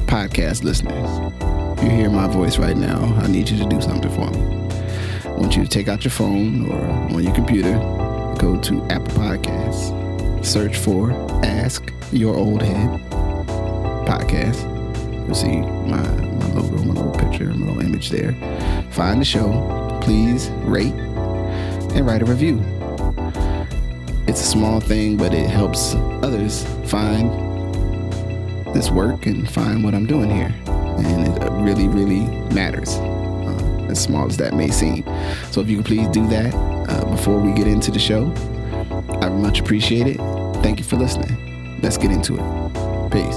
podcast listeners, if you hear my voice right now, I need you to do something for me. I want you to take out your phone or on your computer, go to Apple Podcasts, search for Ask Your Oldhead podcast. You'll see my logo, my little picture, my little image there. Find the show. Please rate and write a review. It's a small thing, but it helps others find this work and find what I'm doing here. And it really, really matters, as small as that may seem. So if you could please do that before we get into the show, I would much appreciate it. Thank you for listening. Let's get into it. Peace.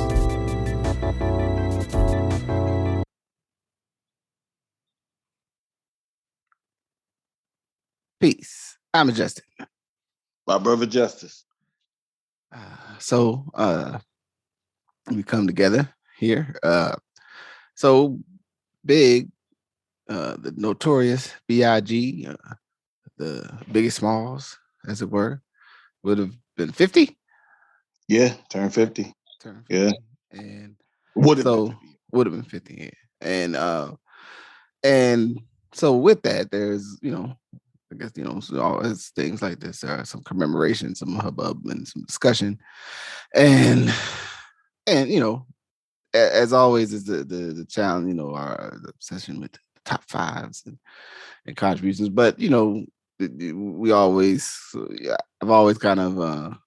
Peace. I'm Justin. My brother Justice. So we come together here. So Big, the notorious Big, the Biggie Smalls, as it were, would have been 50. Yeah, turned 50. Yeah, and would have been 50. Yeah. And so with that, there's I guess, so always things like this. There are some commemoration, some hubbub, and some discussion. And as always, is the challenge, our the obsession with the top fives and contributions. But, we always, I've always kind of,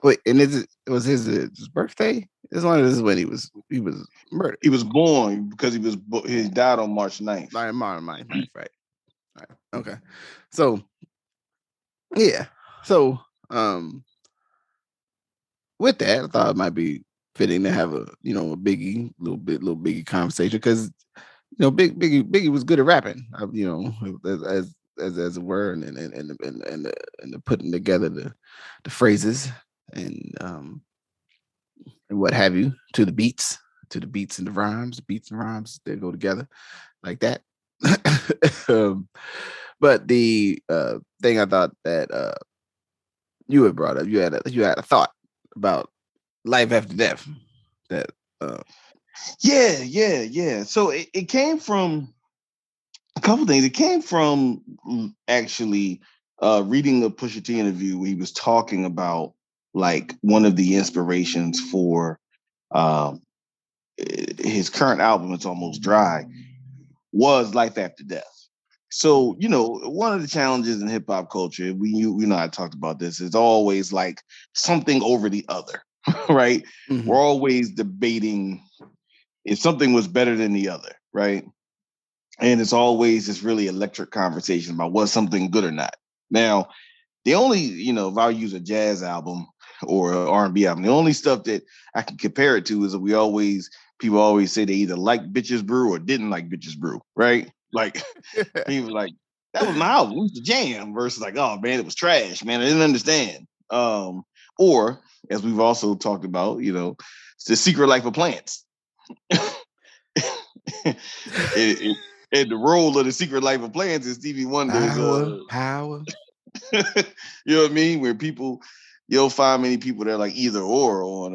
wait, and it was his birthday? As long as this is when he was murdered. He was born because he died on March 9th. March 9th, right. Right. Okay. So yeah. So with that, I thought it might be fitting to have a little Biggie conversation, because Biggie was good at rapping, as it were, and the putting together the phrases and what have you to the beats and the rhymes. Beats and rhymes, they go together like that. But the thing I thought that you had brought up, you had a thought about life after death. That Yeah. So it came from a couple things. It came from actually reading a Pusha T interview where he was talking about, like, one of the inspirations for his current album, It's Almost Dry, was life after death. So, one of the challenges in hip hop culture, I talked about this, is always like something over the other, right? Mhm. We're always debating if something was better than the other, right? And it's always this really electric conversation about was something good or not. Now, the only, if I use a jazz album or an R&B album, the only stuff that I can compare it to is that people always say they either like Bitches Brew or didn't like Bitches Brew, right? Like, people like, that was my album, it was the jam, versus like, oh man, it was trash, man, I didn't understand. Or, as we've also talked about, it's The Secret Life of Plants. And the role of The Secret Life of Plants is Stevie Wonder's power. You know what I mean? Where you'll find many people that are like either or on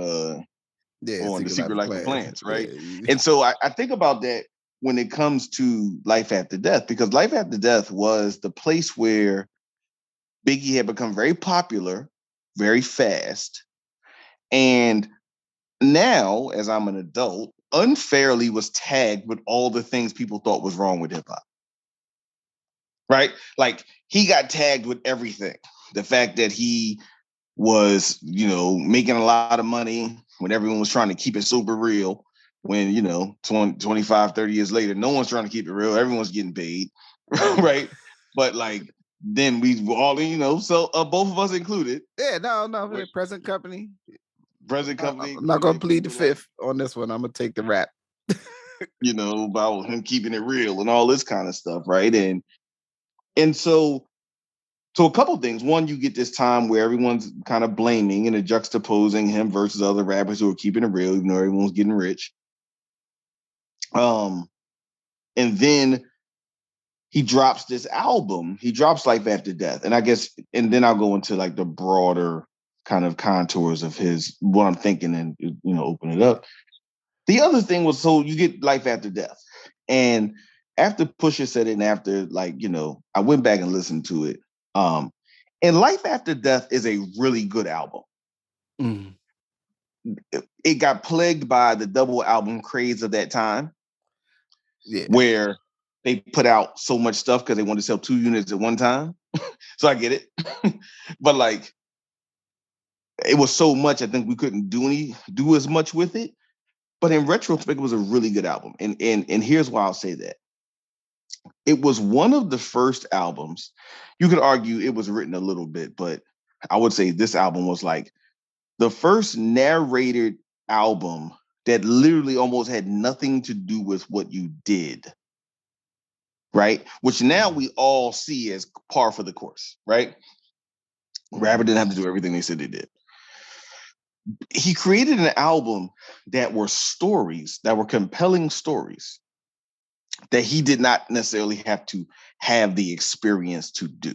The Secret Life of Plants, right? Yeah. And so I think about that when it comes to life after death, because life after death was the place where Biggie had become very popular, very fast. And now, as I'm an adult, unfairly was tagged with all the things people thought was wrong with hip hop. Right? Like, he got tagged with everything. The fact that he was, making a lot of money when everyone was trying to keep it super real. When, 25, 30 years later, no one's trying to keep it real. Everyone's getting paid. Right? But like, then we all, so both of us included. Yeah, no, present company. I'm not going to plead the fifth on this one. I'm going to take the rap. About him keeping it real and all this kind of stuff, right? And so a couple things. One, you get this time where everyone's kind of blaming and juxtaposing him versus other rappers who are keeping it real, even though everyone's getting rich. And then he drops this album. He drops Life After Death. And I guess, and then I'll go into like the broader kind of contours of what I'm thinking and, open it up. The other thing was, so you get Life After Death. And after Pusha said it, and after, like, I went back and listened to it. Um, and Life After Death is a really good album. Mm. It got plagued by the double album craze of that time, where they put out so much stuff because they wanted to sell 2 units at one time. So I get it. But like, it was so much, I think we couldn't do as much with it. But in retrospect, it was a really good album. And here's why I'll say that. It was one of the first albums. You could argue it was written a little bit, but I would say this album was like the first narrated album that literally almost had nothing to do with what you did. Right? Which now we all see as par for the course, right? Rapper didn't have to do everything they said they did. He created an album that were stories, that were compelling stories that he did not necessarily have to have the experience to do.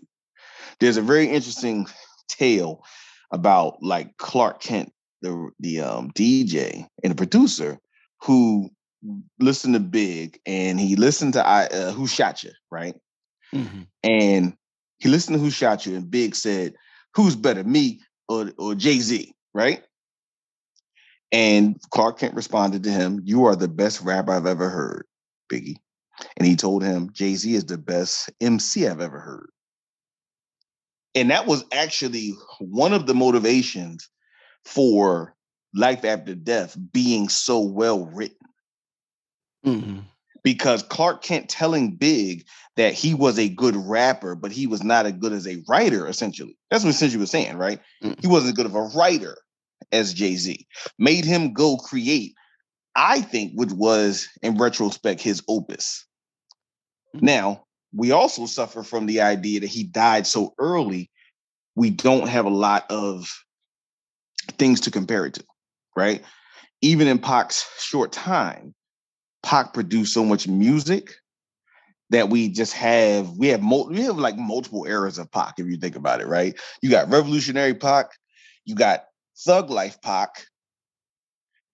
There's a very interesting tale about like Clark Kent, the DJ and the producer, who listened to Big and he listened to Who Shot You, right? Mm-hmm. And he listened to Who Shot You, and Big said, "Who's better, me or Jay-Z?" Right? And Clark Kent responded to him, "You are the best rapper I've ever heard, Biggie." And he told him, "Jay-Z is the best MC I've ever heard." And that was actually one of the motivations for Life After Death being so well written. Mm-hmm. Because Clark Kent telling Big that he was a good rapper, but he was not as good as a writer, essentially. That's what essentially was saying, right? Mm-hmm. He wasn't as good of a writer as Jay-Z. Made him go create, I think, which was, in retrospect, his opus. Mm-hmm. Now, we also suffer from the idea that he died so early, we don't have a lot of things to compare it to, right? Even in Pac's short time, Pac produced so much music that we have like multiple eras of Pac, if you think about it, right? You got Revolutionary Pac, you got Thug Life Pac,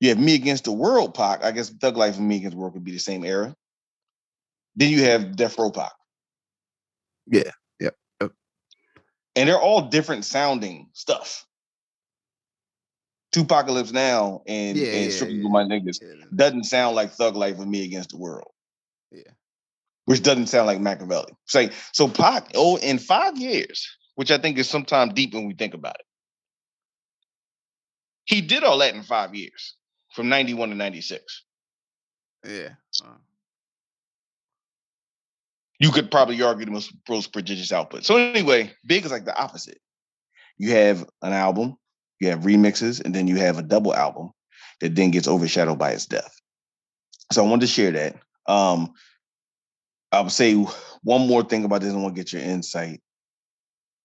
you have Me Against the World Pac. I guess Thug Life and Me Against the World could be the same era. Then you have Death Row Pac. Yeah. Yep. And they're all different sounding stuff. Tupacalypse Now and Strictly With My Niggas doesn't sound like Thug Life and Me Against the World. Yeah. Which doesn't sound like Machiavelli. So Pac, in 5 years, which I think is sometime deep when we think about it, he did all that in 5 years, from 91 to 96. Yeah. You could probably argue the most prodigious output. So anyway, Big is like the opposite. You have an album, you have remixes, and then you have a double album that then gets overshadowed by his death. So I wanted to share that. I would say one more thing about this, and I want to get your insight.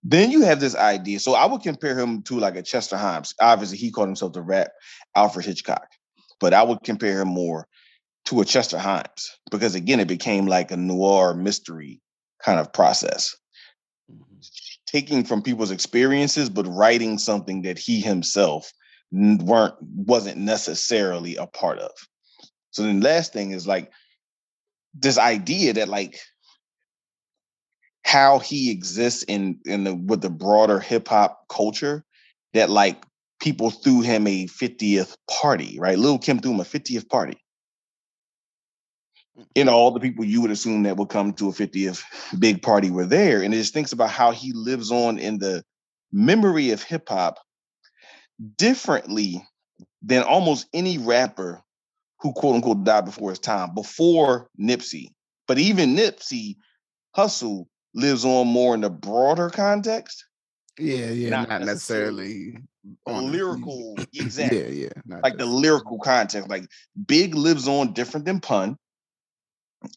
Then you have this idea. So I would compare him to like a Chester Himes. Obviously, he called himself the rap Alfred Hitchcock, but I would compare him more to a Chester Himes because, again, it became like a noir mystery kind of process. Mm-hmm. Taking from people's experiences, but writing something that he himself wasn't necessarily a part of. So then the last thing is like this idea that like how he exists with the broader hip hop culture, that like people threw him a 50th party, right? Lil' Kim threw him a 50th party. All the people you would assume that would come to a 50th big party were there. And it just thinks about how he lives on in the memory of hip hop differently than almost any rapper who quote unquote died before his time, before Nipsey. But even Nipsey Hussle lives on more in the broader context. Yeah, not necessarily on lyrical, exactly. Yeah, like the lyrical context. Like Big lives on different than Pun,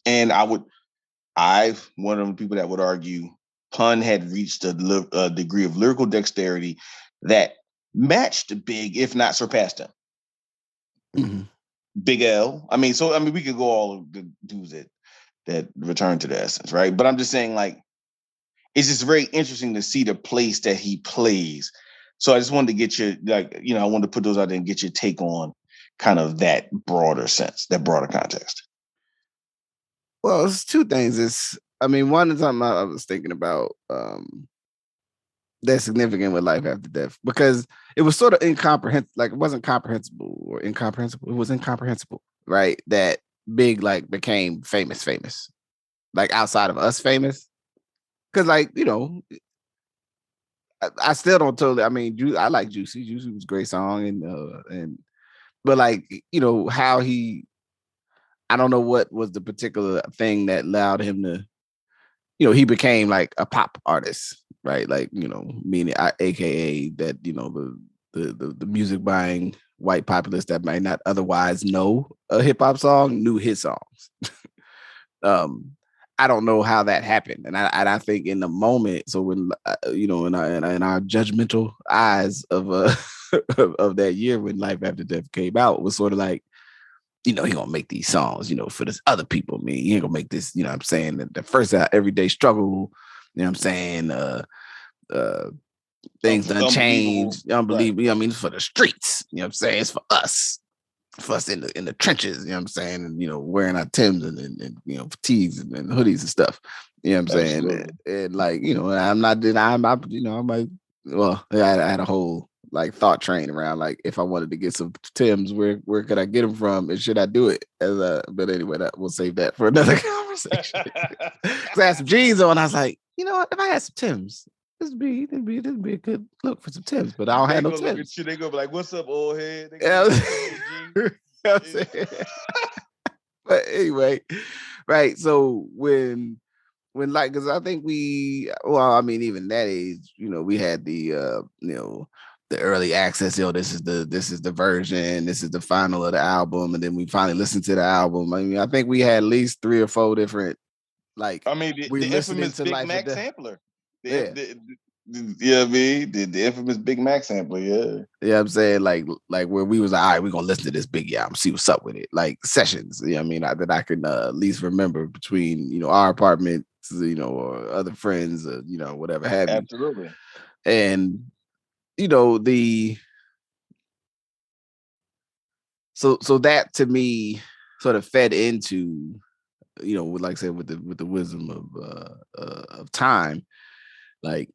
and one of the people that would argue Pun had reached a degree of lyrical dexterity that matched Big, if not surpassed him. Mm-hmm. Big L. We could go all of the dudes that return to the essence, right? But I'm just saying, like, it's just very interesting to see the place that he plays. So I just wanted to get your, I wanted to put those out there and get your take on kind of that broader sense, that broader context? Well, it's two things. One is something I was thinking about that's significant with life after death, because it was sort of incomprehensible. Like, it wasn't comprehensible or incomprehensible. It was incomprehensible, right? That Big like became famous, like outside of us famous. Because I still don't totally. I like Juicy. Juicy was a great song, but how he. I don't know what was the particular thing that allowed him to. He became like a pop artist, right? Like, meaning, AKA that the music buying white populace that might not otherwise know a hip hop song knew his songs. I don't know how that happened, and I think in the moment, so when in our judgmental eyes of of that year when Life After Death came out, was sort of like, he gonna make these songs, for this other people. He ain't gonna make this, what I'm saying, the first Everyday Struggle, what I'm saying, things done changed, unbelievable. Right. It's for the streets, what I'm saying, it's for us in the trenches, what I'm saying, and wearing our Timbs and fatigues and hoodies and stuff, what I'm saying, and like, I'm not denying, I had a whole like thought train around, like, if I wanted to get some Timbs, where could I get them from, and should I do it but anyway, we'll save that for another conversation. Because I had some jeans on, I was like, what, if I had some Timbs, this would be a good look for some Timbs, but I don't have no Timbs. They go be like, "What's up, Oldhead?" But anyway, right, so when like, because I think even that age, we had the the early access, this is the version, this is the final of the album, and then we finally listened to the album. I think we had at least 3 or 4 different, like, the infamous Big Mac sampler. The infamous Big Mac sampler, yeah. Yeah, I'm saying, like where we was like, all right, we're gonna listen to this Biggie album, see what's up with it, like sessions. That I can at least remember between our apartment, or other friends, whatever have you. Absolutely. And so that to me sort of fed into, like I said, with the wisdom of time, like,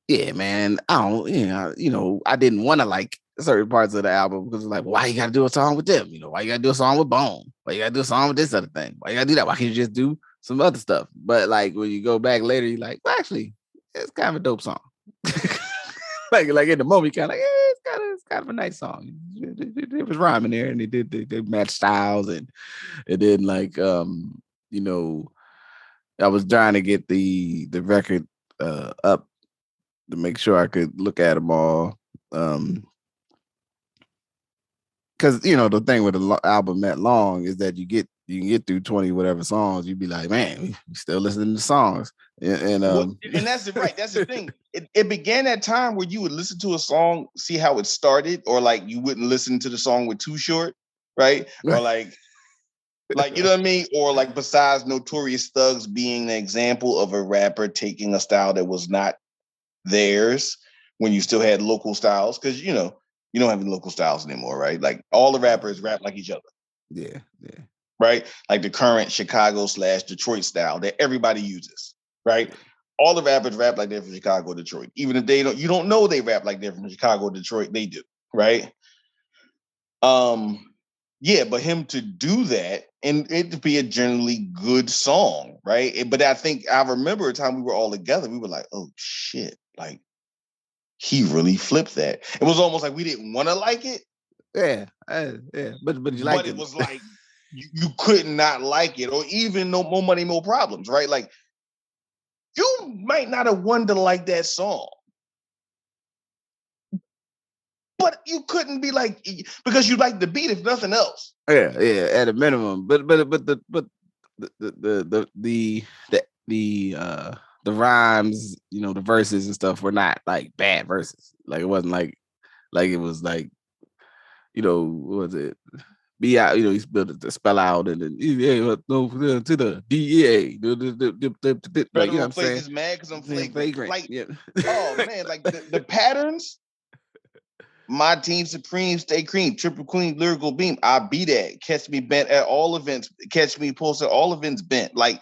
yeah, man, I don't, I didn't want to like certain parts of the album, because it's like, why you got to do a song with them? Why you got to do a song with Bone? Why you got to do a song with this other thing? Why you got to do that? Why can't you just do some other stuff? But like, when you go back later, you're like, well, actually, it's kind of a dope song. like in the moment, you're kind of like, yeah, it's kind of a nice song. It was rhyming there, and they matched styles, and then like, I was trying to get the record up to make sure I could look at them all. Because the thing with an album that long is that you can get through 20 whatever songs, you'd be like, man, we still listening to songs. And that's right. That's the thing. It began at time where you would listen to a song, see how it started, or like you wouldn't listen to the song with Too Short, right? Or like you know what I mean? Or like, besides Notorious Thugs being an example of a rapper taking a style that was not theirs, when you still had local styles, because you don't have any local styles anymore, right? Like, all the rappers rap like each other. Yeah. Right? Like the current Chicago/Detroit style that everybody uses, right? All the rappers rap like they're from Chicago or Detroit. Even if you don't know they rap like they're from Chicago or Detroit, they do, right? Yeah, but him to do that and it to be a generally good song, right? But I think I remember a time we were all together, we were like, oh shit, like, he really flipped that. It was almost like we didn't want to like it. Yeah, but you liked it. But it was like, you could not like it, or even No More Money, More Problems, right? Like, you might not have wanted to like that song, but you couldn't be like, because you like the beat, if nothing else. Yeah, at a minimum. But the rhymes, the verses and stuff were not like bad verses. Like, it wasn't like it was like, what was it? Be out, he spelled the spell out, and then to the DEA. Like, Federal places mad because I'm flagrant. Like, yeah. Oh man, like the patterns. My team supreme, stay cream, triple queen, lyrical beam. I be that. Catch me bent at all events. Catch me posted all events bent. Like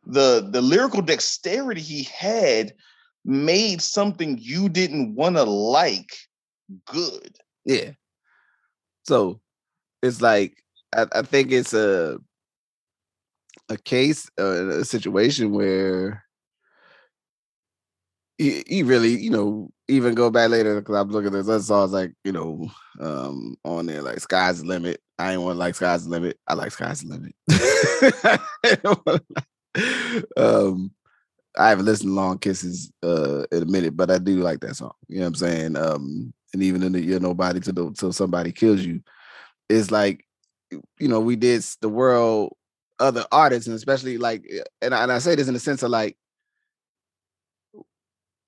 the lyrical dexterity he had made something you didn't want to like good. Yeah. So it's like I think it's a case, a situation where he really, even go back later because I'm looking at those other songs like, on there like Sky's the Limit. I ain't want to like Sky's the Limit. I like Sky's the Limit. I haven't listened to Long Kisses in a minute, but I do like that song. You know what I'm saying? And even in the You're Nobody till somebody kills you. It's like, we did the world, other artists, and especially like, and I say this in the sense of like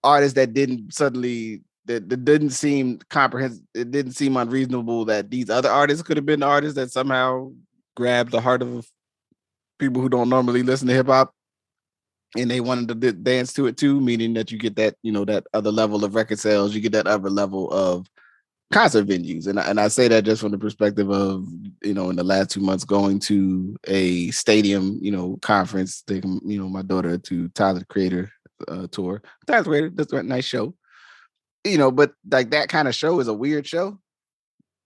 artists that didn't suddenly that didn't seem comprehensive. It didn't seem unreasonable that these other artists could have been the artists that somehow grabbed the heart of people who don't normally listen to hip hop, and they wanted to dance to it too. Meaning that you get that that other level of record sales, you get that other level of concert venues, and I say that just from the perspective of in the last 2 months going to a stadium conference, taking my daughter to Tyler the Creator tour. Tyler the Creator, that's a nice show, but like that kind of show is a weird show.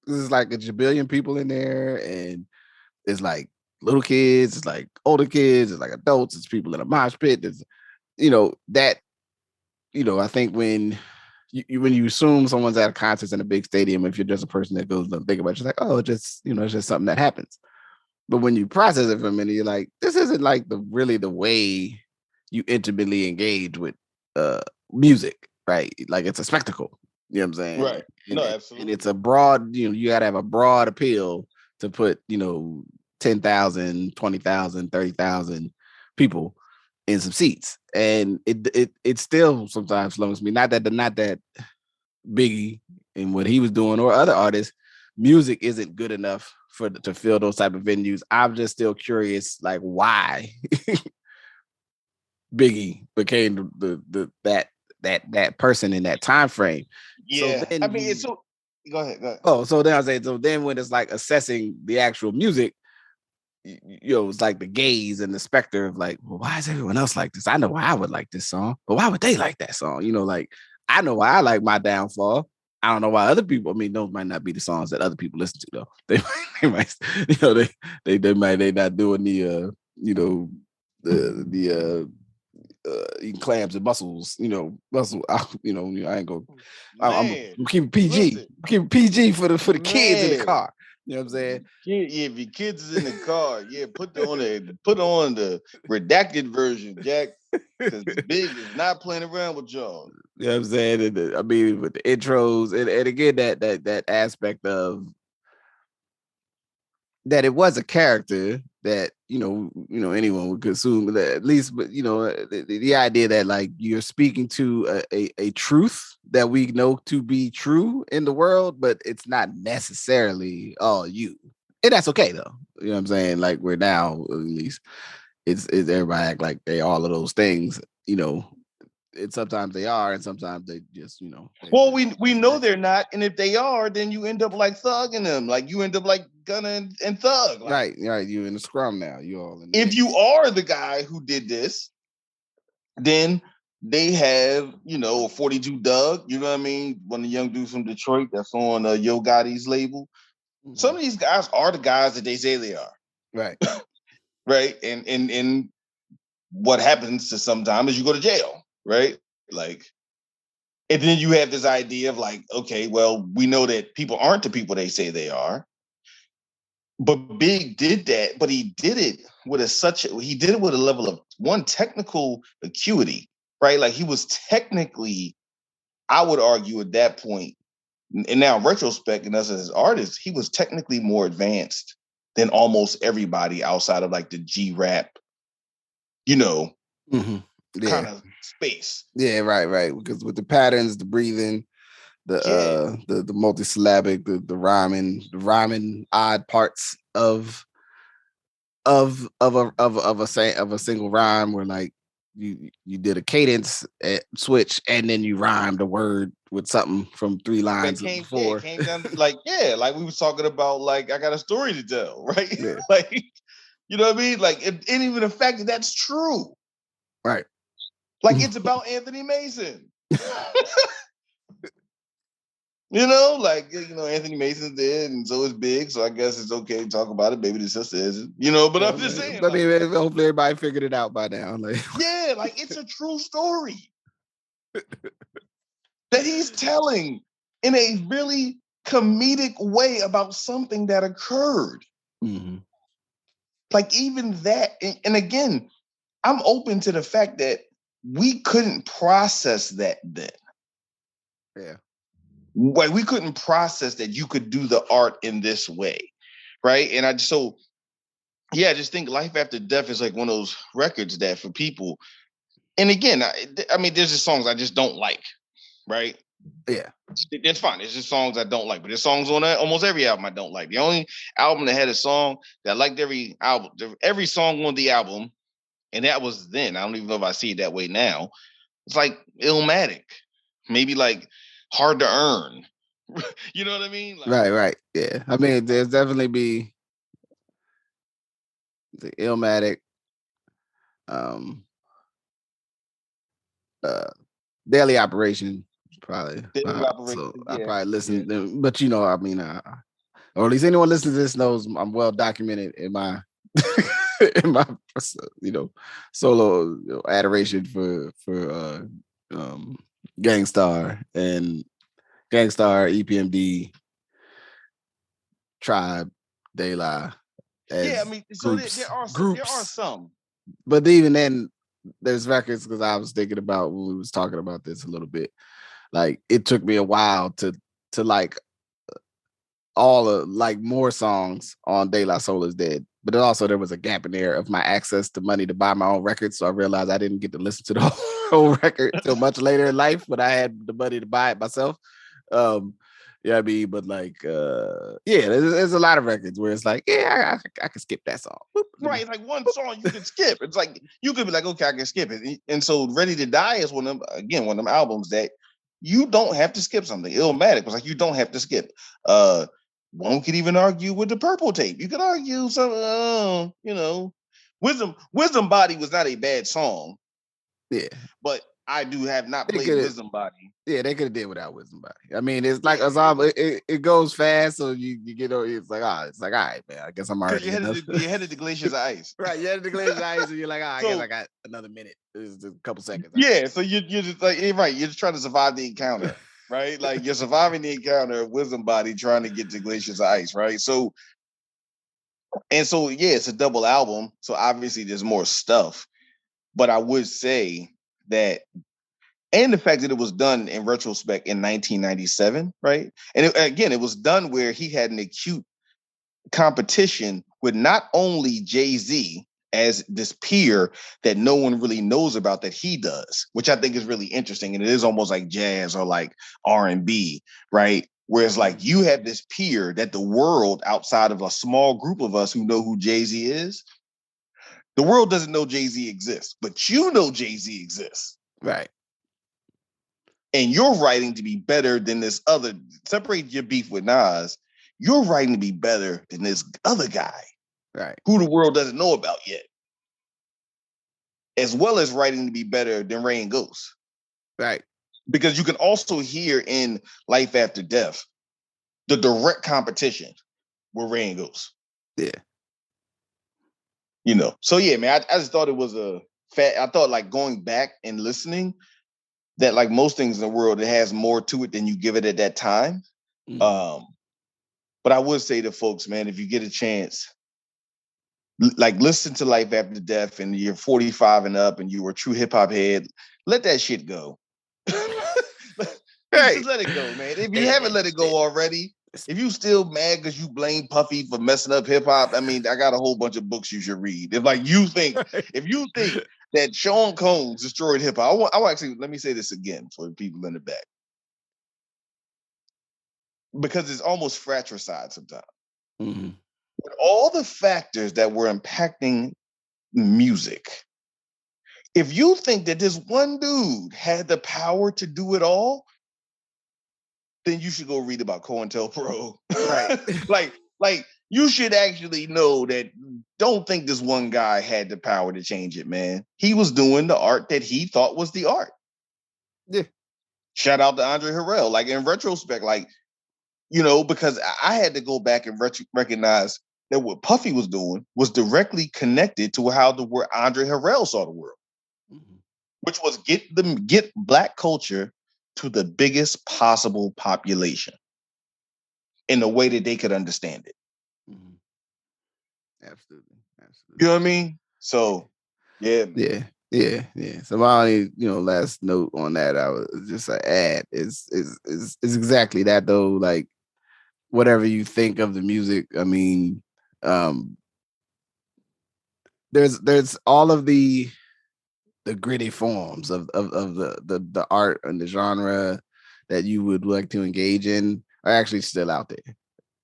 This is like a jabillion people in there, and it's like little kids, it's like older kids, it's like adults, it's people in a mosh pit. There's that I think when you assume someone's at a concert in a big stadium, if you're just a person that goes and think about it, you're like, oh, it's just something that happens. But when you process it for a minute, you're like, this isn't like the way you intimately engage with music, right? Like it's a spectacle. You know what I'm saying? Right. And, No, and absolutely. it's a broad, you gotta have a broad appeal to put, 10,000, 20,000, 30,000 people in some seats. And it still sometimes slows me. Not that Biggie and what he was doing or other artists, music isn't good enough to fill those type of venues. I'm just still curious, like why Biggie became that person in that time frame. So Yeah. then I mean, it's so go ahead. so then I say, so then when it's like assessing the actual music, it's like the gaze and the specter of like, well, why is everyone else like this? I know why I would like this song, but why would they like that song? Like I know why I like My Downfall. I don't know why other people. I mean, those might not be the songs that other people listen to though. They might, they might not doing the the eating clams and mussels, muscle. I ain't gonna. I'm keep PG. Listen, Keep PG for the kids in the man. car. You know what I'm saying? Yeah, if your kids is in the car, put on the redacted version, Jack, because Big is not playing around with y'all. You know what I'm saying? And I mean, with the intros and again that aspect of that it was a character that anyone would consume that at least, but the idea that like you're speaking to a truth that we know to be true in the world, but it's not necessarily all you, and that's okay though. You know what I'm saying? Like we're now at least it's everybody act like they all of those things. And sometimes they are, and sometimes they just Well, we know they're not, and if they are, then you end up like thugging them, like you end up like Gunna and Thug. Like, right. You in the scrum now. You all in the if mix. you are the guy who did this, then they have 42 Doug. You know what I mean? One of the young dudes from Detroit that's on Yo Gotti's label. Mm-hmm. Some of these guys are the guys that they say they are. Right. Right. And what happens to sometimes is you go to jail, right? Like, and then you have this idea of like, okay, well, we know that people aren't the people they say they are. But Big did that, but he did it with he did it with a level of one technical acuity, right? Like he was technically, I would argue at that point, and now retrospect and us as artists, he was technically more advanced than almost everybody outside of like the G rap, kind of space. Yeah, right. Because with the patterns, the breathing, the multisyllabic, the rhyming odd parts of a single rhyme, where like you did a cadence switch, and then you rhymed a word with something from 3 lines before. It came down to like we was talking about, like, I got a story to tell, right? Yeah. Like, you know what I mean? Like, and even the fact that that's true, Right. like, it's about Anthony Mason. You know, like, Anthony Mason's dead, and so is Big. So I guess it's okay to talk about it. Maybe the sister isn't, but I'm just saying. But hopefully everybody figured it out by now. Like, yeah, like, it's a true story that he's telling in a really comedic way about something that occurred. Mm-hmm. Like, even that, and again, I'm open to the fact that we couldn't process that then. Yeah. Like, we couldn't process that you could do the art in this way, right? And I just think Life After Death is like one of those records that for people, and again, I mean, there's just songs I just don't like, right? Yeah. It's fine. It's just songs I don't like, but there's songs on almost every album I don't like. The only album that had a song that I liked every song on the album, and that was then. I don't even know if I see it that way now. It's like Illmatic, maybe like Hard to Earn. You know what I mean? Like, right. Yeah. I mean, there's definitely be the Illmatic, Daily Operation, probably. So I probably listen, but I mean, or at least anyone listening to this knows I'm well documented in my in my solo adoration for Gangstar and Gangstar, EPMD, Tribe, De La. I mean, so there are some. But even then, there's records, because I was thinking about when we was talking about this a little bit. Like, it took me a while to like more songs on De La Soul Is Dead. But also there was a gap in there of my access to money to buy my own records. So I realized I didn't get to listen to the whole record till much later in life, but I had the money to buy it myself. I mean, but like, there's a lot of records where it's like, I can skip that song. Right, it's like one song you can skip. It's like you could be like, okay, I can skip it. And so Ready to Die is one of them albums that you don't have to skip something. Illmatic was like, you don't have to skip. One could even argue with the Purple Tape. You could argue some, Wisdom Body was not a bad song. Yeah, but I do have not played Wisdom Body. Yeah, they could have did without Wisdom Body. I mean, it's like it goes fast, so you get over. It's like, all right, man. I guess I'm already. You're headed to Glaciers of Ice. Right, you're headed to Glaciers of Ice, and you're like, I guess I got another minute. It's a couple seconds. Yeah, so you're just like, right. You're just trying to survive the encounter, right? Like, you're surviving the encounter of Wisdom Body, trying to get to Glaciers of Ice, right? So it's a double album. So obviously there's more stuff, but I would say that. And the fact that it was done in retrospect in 1997, right? And it was done where he had an acute competition with not only Jay-Z as this peer that no one really knows about that he does, which I think is really interesting. And it is almost like jazz or like R&B, right? Whereas like you have this peer that the world, outside of a small group of us who know who Jay-Z is, the world doesn't know Jay-Z exists, but you know Jay-Z exists. Right. And you're writing to be better than this other. Separate your beef with Nas. You're writing to be better than this other guy, right? Who the world doesn't know about yet, as well as writing to be better than Ray and Ghost, right? Because you can also hear in Life After Death the direct competition with Ray and Ghost. Yeah, So yeah, man, I just thought it was I thought, like, going back and listening, that like most things in the world, it has more to it than you give it at that time. Mm-hmm. But I would say to folks, man, if you get a chance, like, listen to Life After Death and you're 45 and up and you were a true hip hop head, let that shit go. Just let it go, man. If you haven't let it go already, if you still mad because you blame Puffy for messing up hip hop, I mean, I got a whole bunch of books you should read. If you think that Sean Combs destroyed hip hop, I want actually, let me say this again for the people in the back, because it's almost fratricide sometimes. Mm-hmm. With all the factors that were impacting music, If you think that this one dude had the power to do it all, then you should go read about COINTELPRO. Right. like you should actually know that. Don't think this one guy had the power to change it, man. He was doing the art that he thought was the art. Yeah. Shout out to Andre Harrell. Like in retrospect, like, you know, because I had to go back and recognize that what Puffy was doing was directly connected to how the word Andre Harrell saw the world, which was get Black culture to the biggest possible population in a way that they could understand it. Absolutely. You know what I mean? So, yeah. Yeah. So my only, last note on that, I was just an ad is exactly that though. Like, whatever you think of the music, I mean, there's all of the gritty forms of the art and the genre that you would like to engage in are actually still out there.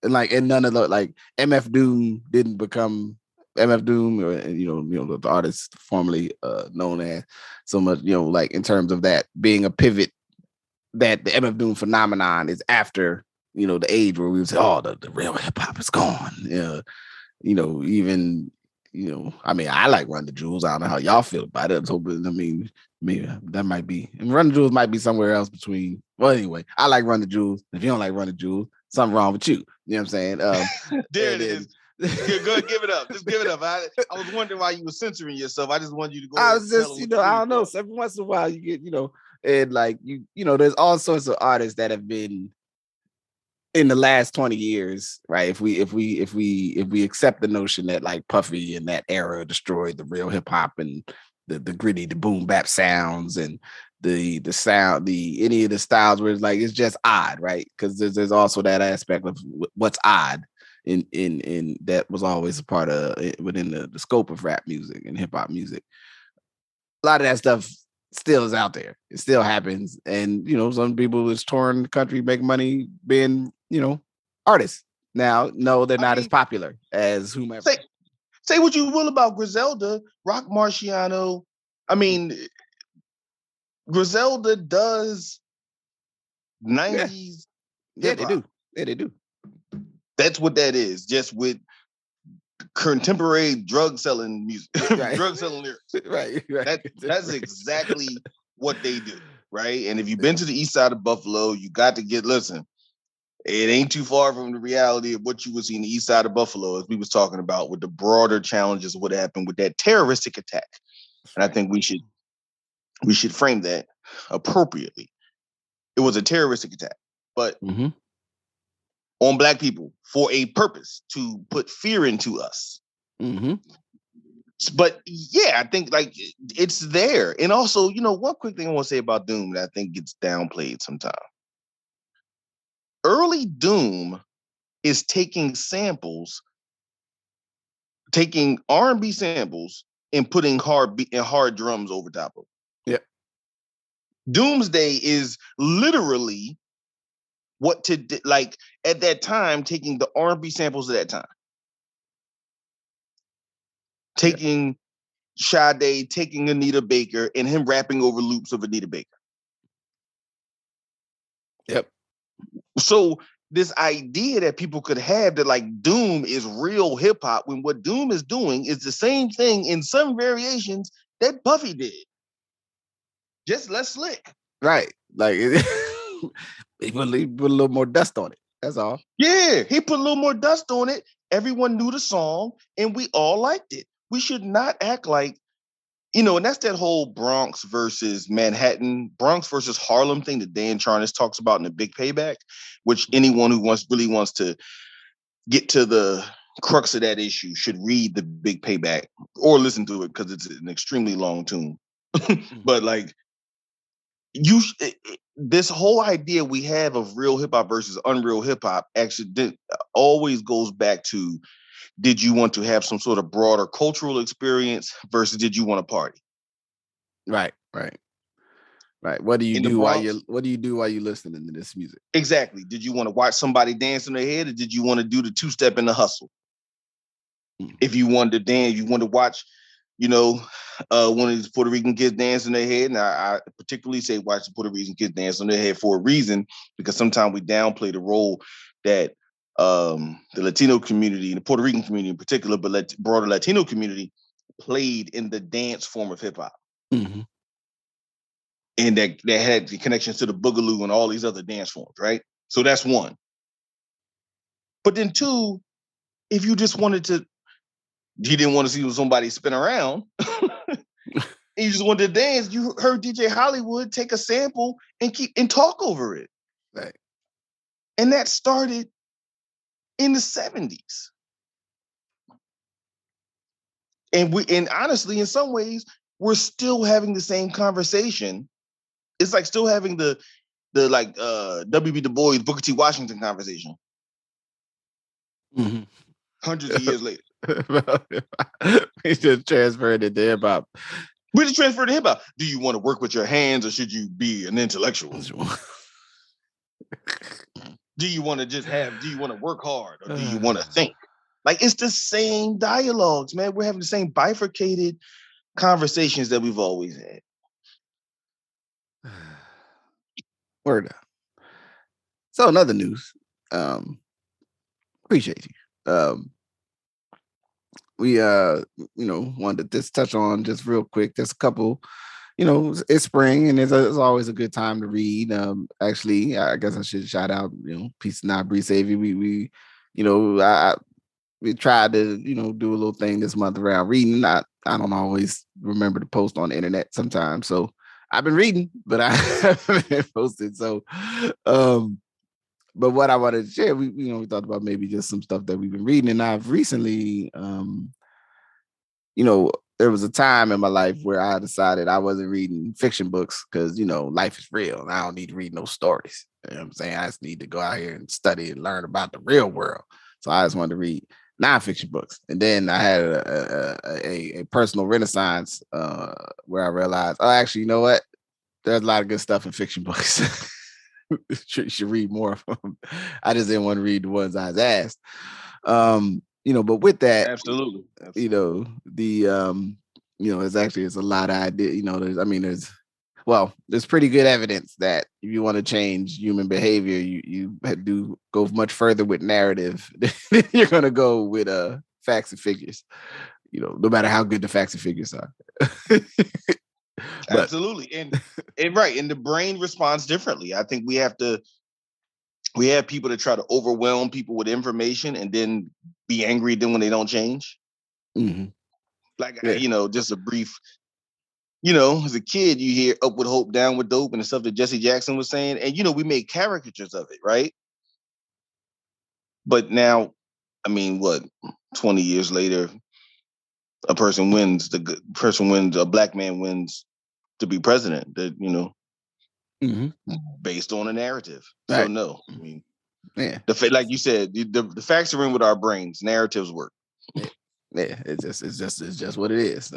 And none of the, like, MF Doom didn't become MF Doom, or the artist formerly known as so much, like in terms of that being a pivot, that the MF Doom phenomenon is after, the age where we would say, oh, the real hip hop is gone. Yeah. Even, I mean, I like Run the Jewels. I don't know how y'all feel about it. I was hoping, maybe that might be, and Run the Jewels might be somewhere else between. Well, anyway, I like Run the Jewels. If you don't like Run the Jewels, something wrong with you. You know what I'm saying? There it is. Go ahead, give it up. Just give it up. I was wondering why you were censoring yourself. I just wanted you to go. I was just, I don't know. So every once in a while, you get, and like there's all sorts of artists that have been in the last 20 years, right? If we accept the notion that like Puffy and that era destroyed the real hip hop and the gritty, the boom bap sounds and the sound, any of the styles where it's like it's just odd, right? Because there's also that aspect of what's odd in that was always a part of within the scope of rap music and hip hop music. A lot of that stuff still is out there. It still happens. And, some people is touring the country, make money being, artists. Now, no, they're not as popular as whomever. Say what you will about Griselda, Rock Marciano. I mean, Griselda does 90s. Yeah, they do. Yeah, they do. That's what that is. Just with contemporary drug selling music, right. Drug selling lyrics. Right. That's exactly what they do, right? And if you've been to the east side of Buffalo, you got to listen. It ain't too far from the reality of what you would see in the east side of Buffalo, as we was talking about, with the broader challenges of what happened with that terroristic attack. And I think we should frame that appropriately. It was a terroristic attack, but on Black people for a purpose, to put fear into us. But yeah, I think like it's there. And also, one quick thing I want to say about Doom that I think gets downplayed sometimes. Early Doom is taking R&B samples and putting hard drums over top of it. Yeah. Doomsday is literally like at that time, taking the R&B samples of that time. Taking Sade, taking Anita Baker, and him rapping over loops of Anita Baker. Yep. So this idea that people could have that like Doom is real hip hop, when what Doom is doing is the same thing in some variations that Puffy did, just less slick. Right. Like he put a little more dust on it. That's all. Yeah, he put a little more dust on it. Everyone knew the song, and we all liked it. We should not act like, and that's that whole Bronx versus Manhattan, Bronx versus Harlem thing that Dan Charnas talks about in The Big Payback, which anyone who really wants to get to the crux of that issue should read The Big Payback or listen to it, because it's an extremely long tune. But like, this whole idea we have of real hip hop versus unreal hip hop actually always goes back to, did you want to have some sort of broader cultural experience versus did you want to party? Right. What do you do while you're listening to this music? Exactly. Did you want to watch somebody dance in their head, or did you want to do the two-step in the hustle? If you wanted to dance, you want to watch, you know, one of these Puerto Rican kids dance in their head. And I particularly say watch the Puerto Rican kids dance on their head for a reason, because sometimes we downplay the role that the Latino community, the Puerto Rican community in particular, but broader Latino community played in the dance form of hip hop. Mm-hmm. And that had the connections to the boogaloo and all these other dance forms, right? So that's one. But then two, if you just wanted to, you didn't want to see somebody spin around, and you just wanted to dance, you heard DJ Hollywood take a sample and talk over it. Right. And that started in the 70s. And honestly, in some ways, we're still having the same conversation. It's like still having the W.B. Du Bois, Booker T. Washington conversation. Mm-hmm. Hundreds of years later. We just transferred it to hip hop. We just transferred to hip hop. Do you want to work with your hands, or should you be an intellectual? Do you want to do you want to work hard, or do you want to think? Like, it's the same dialogues, man. We're having the same bifurcated conversations that we've always had. Word up. So another news. Appreciate you. We wanted to just touch on just real quick. There's a couple, it's spring and it's always a good time to read. Actually, I guess I should shout out, Peace and Brie Savy. We tried to, do a little thing this month around reading. I don't always remember to post on the internet sometimes. So I've been reading, but I haven't been posted. So, but what I wanted to share, we thought about maybe just some stuff that we've been reading. And I've recently, there was a time in my life where I decided I wasn't reading fiction books because, life is real and I don't need to read no stories. You know what I'm saying? I just need to go out here and study and learn about the real world. So I just wanted to read nonfiction books. And then I had a personal renaissance where I realized, oh, actually, you know what? There's a lot of good stuff in fiction books. You should read more of them. I just didn't want to read the ones I was asked. But with that, absolutely. It's a lot of ideas. There's pretty good evidence that if you want to change human behavior, you do go much further with narrative than you're going to go with facts and figures, no matter how good the facts and figures are. Absolutely. And right. And the brain responds differently. I think we have people that try to overwhelm people with information and then be angry then when they don't change. Mm-hmm. Like, just a brief, as a kid, you hear up with hope, down with dope, and the stuff that Jesse Jackson was saying. And, we made caricatures of it, right? But now, 20 years later, a black man wins to be president, that, mm-hmm. based on a narrative. Right. So no, yeah, like you said, the facts are in with our brains. Narratives work. Yeah, it's just what it is.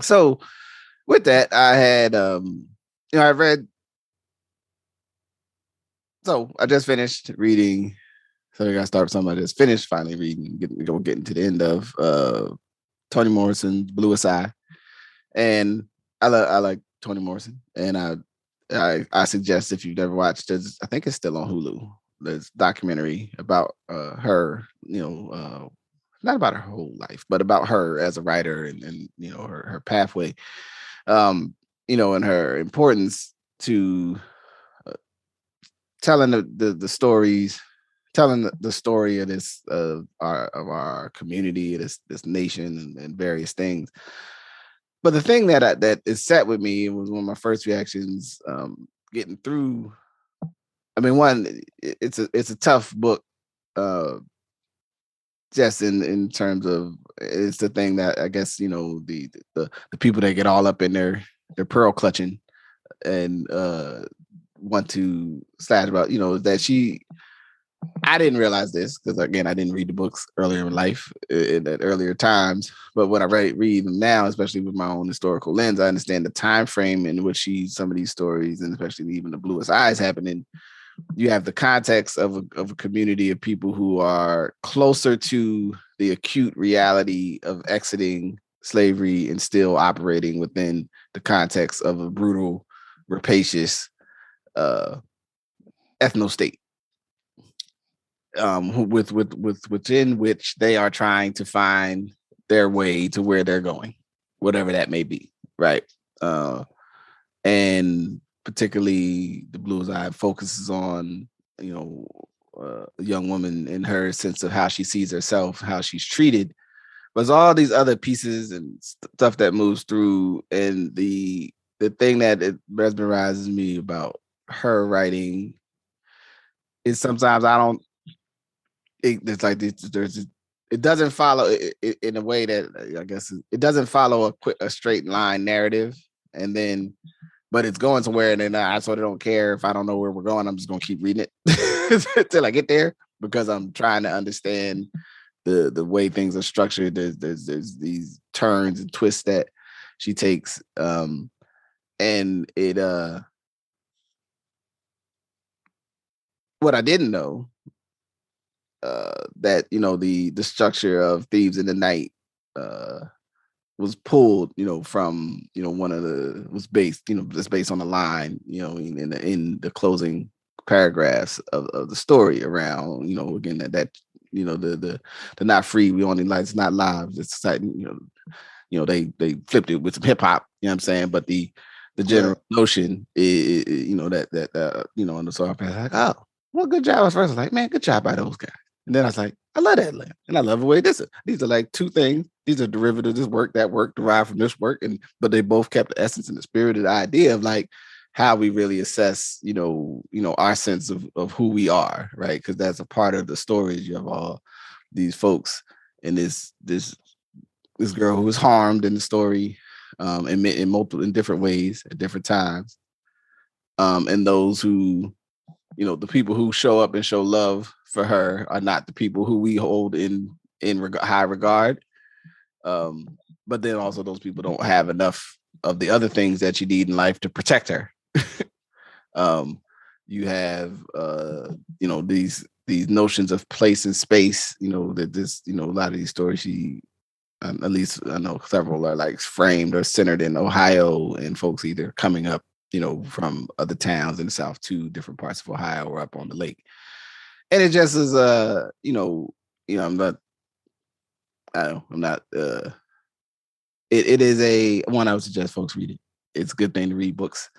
So with that, I had I read. So I just finished reading. So I got to start with something I just finished finally reading. Getting to the end of Toni Morrison's Bluest Eye, and I like Toni Morrison, and I suggest if you've never watched it, I think it's still on Hulu. There's a documentary about her, not about her whole life, but about her as a writer and her pathway, and her importance to telling the stories, telling the story of this of our community, this nation, and various things. But the thing that is set with me was one of my first reactions getting through. One, it's a tough book, just in terms of it's the thing that I guess the people that get all up in their pearl clutching and want to slash about that I didn't realize this because again I didn't read the books earlier in life in earlier times, but when I read them now, especially with my own historical lens, I understand the time frame in which some of these stories, and especially even the Bluest Eyes happening. You have the context of a community of people who are closer to the acute reality of exiting slavery and still operating within the context of a brutal, rapacious ethno state. Within which they are trying to find their way to where they're going, whatever that may be, right? And particularly the Blues Eye focuses on, a young woman in her sense of how she sees herself, how she's treated. But there's all these other pieces and stuff that moves through, and the thing that it mesmerizes me about her writing is sometimes I don't. It's like it doesn't follow it in a way that I guess it doesn't follow a straight line narrative, and then but it's going somewhere, and then I sort of don't care if I don't know where we're going. I'm just gonna keep reading it till I get there because I'm trying to understand the way things are structured. There's these turns and twists that she takes, and it what I didn't know that the structure of Thieves in the Night was pulled from one of the was based just based on the line in the closing paragraphs of the story around again that the not free, we only lives not lives. It's like they flipped it with some hip hop, you know what I'm saying, but the general notion is and so I'm like, oh, well, good job. At first I was like, man, good job by those guys. And then I was like, I love that land. And I love the way these are like two things. These are derivatives, this work, that work derived from this work. But they both kept the essence and the spirit of the idea of like how we really assess, our sense of who we are, right? Because that's a part of the stories. You have all these folks and this girl who was harmed in the story in different ways at different times. And those who the people who show up and show love for her are not the people who we hold in high regard. But then also those people don't have enough of the other things that you need in life to protect her. You have these notions of place and space. That this a lot of these stories she at least I know several are like framed or centered in Ohio, and folks either coming up from other towns in the South to different parts of Ohio or up on the lake. And it just is, I'm not, it is a one I would suggest folks read it. It's a good thing to read books.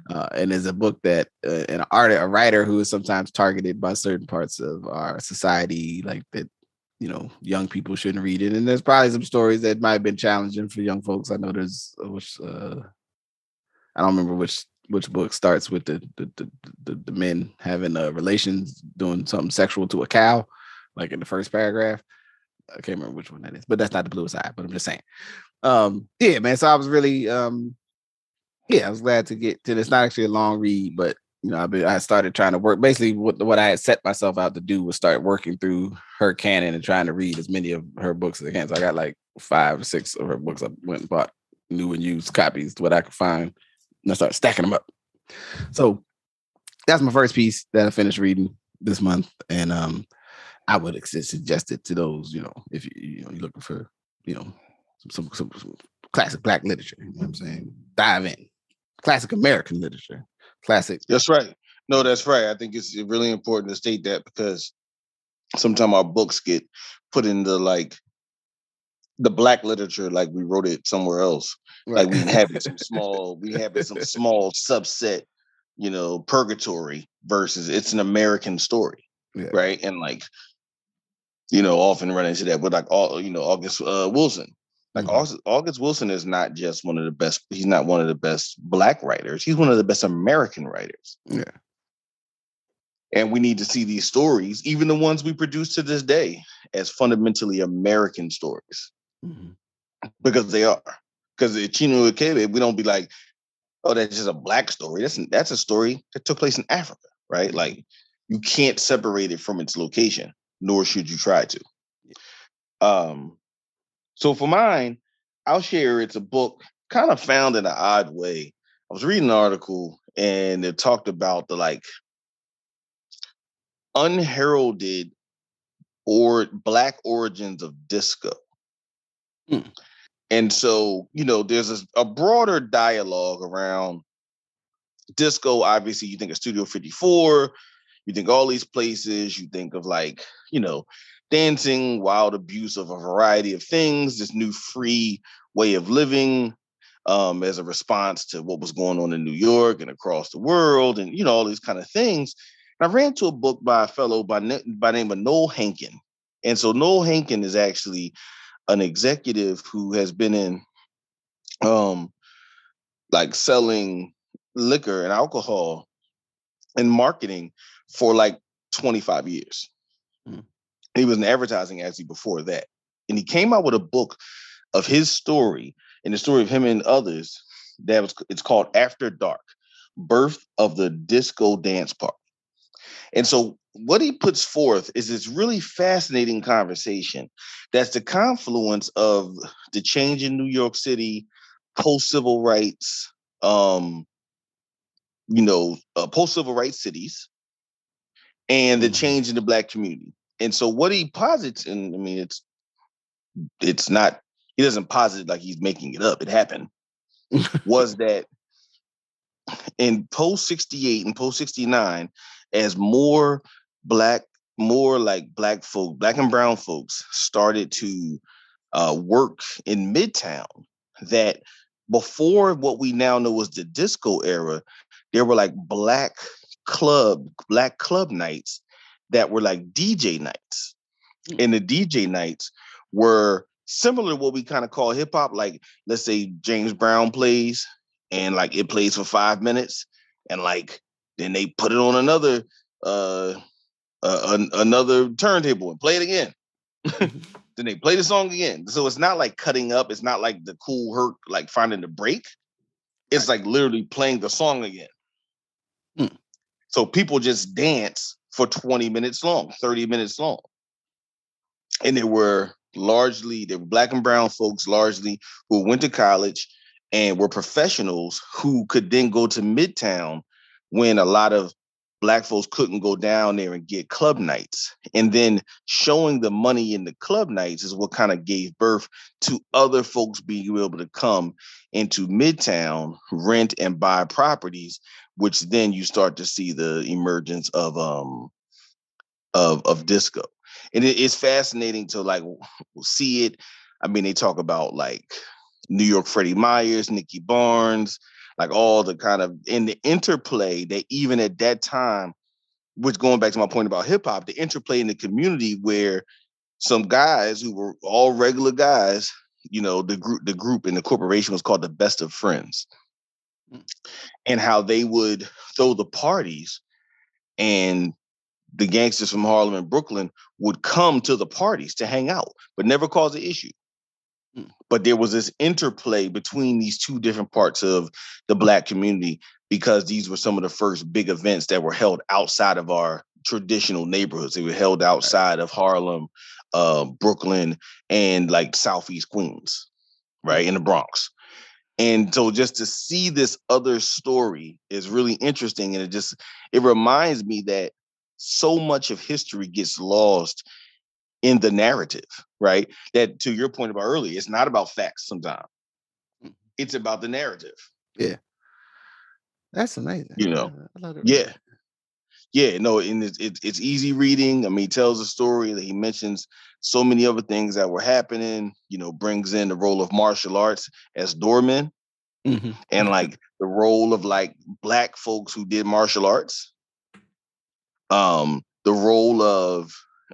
And there's a book that a writer who is sometimes targeted by certain parts of our society, like that, young people shouldn't read it. And there's probably some stories that might have been challenging for young folks. I know there's, I don't remember which book starts with the men having relations, doing something sexual to a cow, like in the first paragraph. I can't remember which one that is, but that's not the Blue Side. But I'm just saying, yeah, man. So I was really, I was glad to get to this. Not actually a long read, but I started trying to work. Basically, what I had set myself out to do was start working through her canon and trying to read as many of her books as I can. So I got like 5 or 6 of her books. I went and bought new and used copies, what I could find. And I started stacking them up. So that's my first piece that I finished reading this month. And I would suggest it to those, if you're looking for, some classic Black literature. You know what I'm saying? Dive in. Classic American literature. Classic. That's right. No, that's right. I think it's really important to state that because sometimes our books get put into like the Black literature, like we wrote it somewhere else. Right. Like we inhabit some small subset, purgatory versus it's an American story. Yeah. Right. And like, often run into that with like August Wilson. Like August Wilson is not just one of the best. He's not one of the best Black writers. He's one of the best American writers. Yeah. And we need to see these stories, even the ones we produce to this day, as fundamentally American stories. Because they are. Because Chinua Achebe, we don't be like, oh, that's just a Black story. That's a story that took place in Africa, right? Like you can't separate it from its location, nor should you try to. So for mine, I'll share it's a book kind of found in an odd way. I was reading an article and it talked about the like unheralded or Black origins of disco. And so, there's a broader dialogue around disco. Obviously, you think of Studio 54, you think all these places, you think of like, dancing, wild abuse of a variety of things, this new free way of living, as a response to what was going on in New York and across the world, and all these kind of things. And I ran to a book by a fellow by name of Noel Hankin. And so Noel Hankin is actually an executive who has been in like selling liquor and alcohol and marketing for like 25 years. Mm. He was in advertising actually before that. And he came out with a book of his story and the story of him and others it's called After Dark, Birth of the Disco Dance Party. And so what he puts forth is this really fascinating conversation that's the confluence of the change in New York City, post-civil rights, post-civil rights cities, and the change in the Black community. And so what he posits, and I mean, it's not, he doesn't posit like he's making it up. It happened, was that in post 68 and post 69, as more Black folk, Black and brown folks started to work in Midtown, that before what we now know as the disco era, there were like black club nights that were like DJ nights. And the DJ nights were similar to what we kind of call hip hop. Like, let's say James Brown plays and like it plays for 5 minutes, and like then they put it on another another turntable and play it again. Then they play the song again. So it's not like cutting up. It's not like the Cool Herc, like finding the break. It's like literally playing the song again. So people just dance for 20 minutes long, 30 minutes long. And they were Black and brown folks largely who went to college and were professionals who could then go to Midtown when a lot of Black folks couldn't go down there and get club nights. And then showing the money in the club nights is what kind of gave birth to other folks being able to come into Midtown, rent and buy properties, which then you start to see the emergence of disco. And it's fascinating to like see it. I mean, they talk about like New York Freddie Myers, Nicky Barnes, like all the kind of in the interplay that even at that time, which going back to my point about hip hop, the interplay in the community where some guys who were all regular guys, the group and the corporation was called the Best of Friends, and how they would throw the parties, and the gangsters from Harlem and Brooklyn would come to the parties to hang out, but never cause an issue. But there was this interplay between these two different parts of the Black community, because these were some of the first big events that were held outside of our traditional neighborhoods. They were held outside of Harlem, Brooklyn, and like Southeast Queens, right, in the Bronx. And so just to see this other story is really interesting. And it reminds me that so much of history gets lost in the narrative, right? That, to your point about earlier, it's not about facts sometimes. It's about the narrative. Yeah. That's amazing. I love it. Yeah. Yeah, no, and it's easy reading. I mean, he tells a story that he mentions so many other things that were happening, brings in the role of martial arts as doormen, and like the role of like Black folks who did martial arts. The role of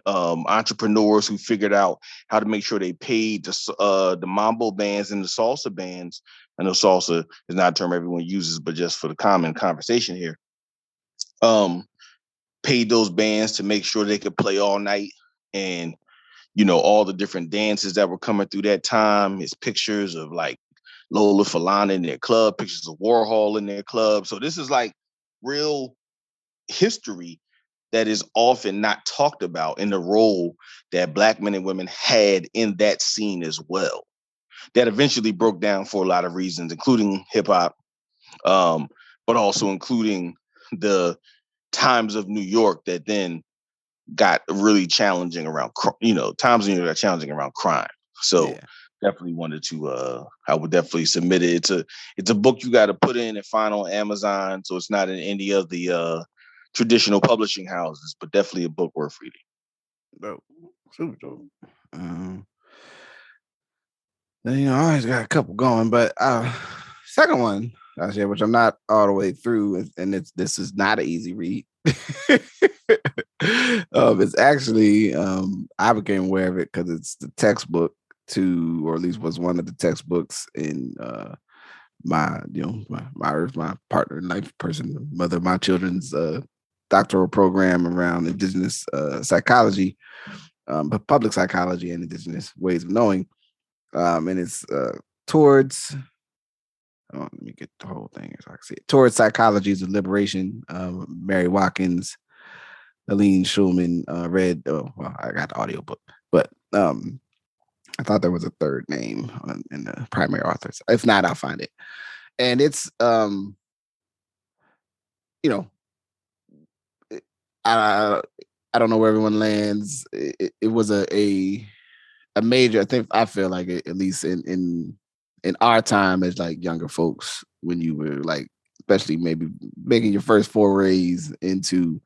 entrepreneurs who figured out how to make sure they paid the mambo bands and the salsa bands. I know salsa is not a term everyone uses, but just for the common conversation here, paid those bands to make sure they could play all night. And all the different dances that were coming through that time. It's pictures of like Lola Falana in their club, pictures of Warhol in their club. So this is like real history that is often not talked about, in the role that Black men and women had in that scene as well. That eventually broke down for a lot of reasons, including hip hop, but also including the times of New York that then got really challenging around, times in New York got challenging around crime. So definitely wanted to. I would definitely submit it. It's a book you got to put in and find on Amazon, so it's not in any of the traditional publishing houses, but definitely a book worth reading. Dope. Super dope. I always got a couple going, but second one I share, which I'm not all the way through, and this is not an easy read. It's actually I became aware of it because it's the textbook to, or at least was one of the textbooks in my my partner in life person, mother of my children's doctoral program around indigenous psychology, but public psychology and indigenous ways of knowing. And it's towards, let me get the whole thing so I can see it. Towards Psychologies of Liberation, Mary Watkins, Aline Schulman read. Oh, well, I got the audiobook, but I thought there was a third name in the primary authors. If not, I'll find it. And it's, I don't know where everyone lands. It was a major. I feel like it, at least in our time as like younger folks, when you were like, especially maybe making your first forays into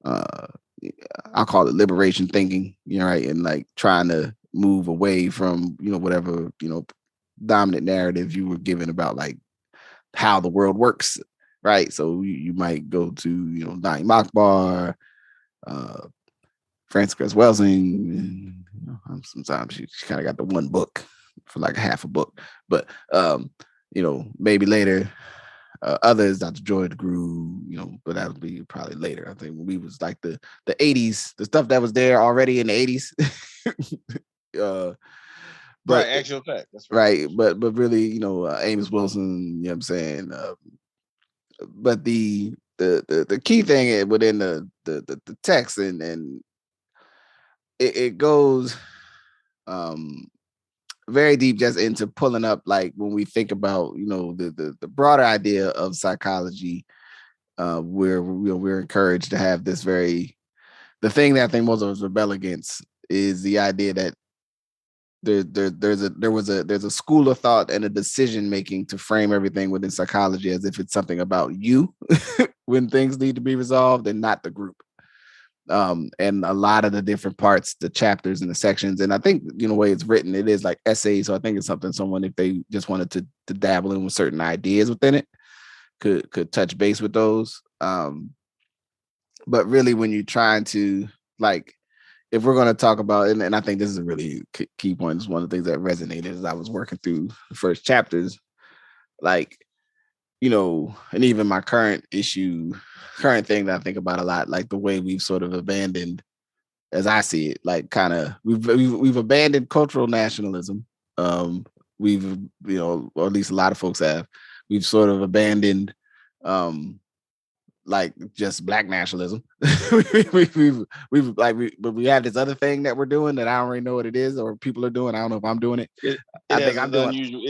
I'll call it liberation thinking, right? And like trying to move away from, whatever, dominant narrative you were given about like how the world works, right? So you might go to, Naim Akbar, Frances Cress Welsing. Sometimes she kind of got the one book for like a half a book, but maybe later others, Dr. George Grew, but that would be probably later. I think when we was like the 80s, the stuff that was there already in the 80s. But right, actual fact. That's right. But really, Amos Wilson, you know what I'm saying? But the key thing within the text and it goes very deep just into pulling up, like when we think about the broader idea of psychology, where we're encouraged to have this the thing that I think most of us rebel against is the idea that there's a school of thought and a decision making to frame everything within psychology as if it's something about you when things need to be resolved and not the group. And a lot of the different parts, the chapters and the sections, and I think the way it's written, it is like essays. So I think it's something someone, if they just wanted to dabble in with certain ideas within it, could touch base with those. But really, when you're trying to, like, if we're going to talk about, and I think this is a really key point, it's one of the things that resonated as I was working through the first chapters, like, and even my current thing that I think about a lot, like the way we've sort of abandoned, as I see it, like kind of we've abandoned cultural nationalism. We've, or at least a lot of folks have, we've sort of abandoned like just Black nationalism. But we have this other thing that we're doing that I don't really know what it is, or people are doing. I don't know if I'm doing it. I think I'm doing unusual.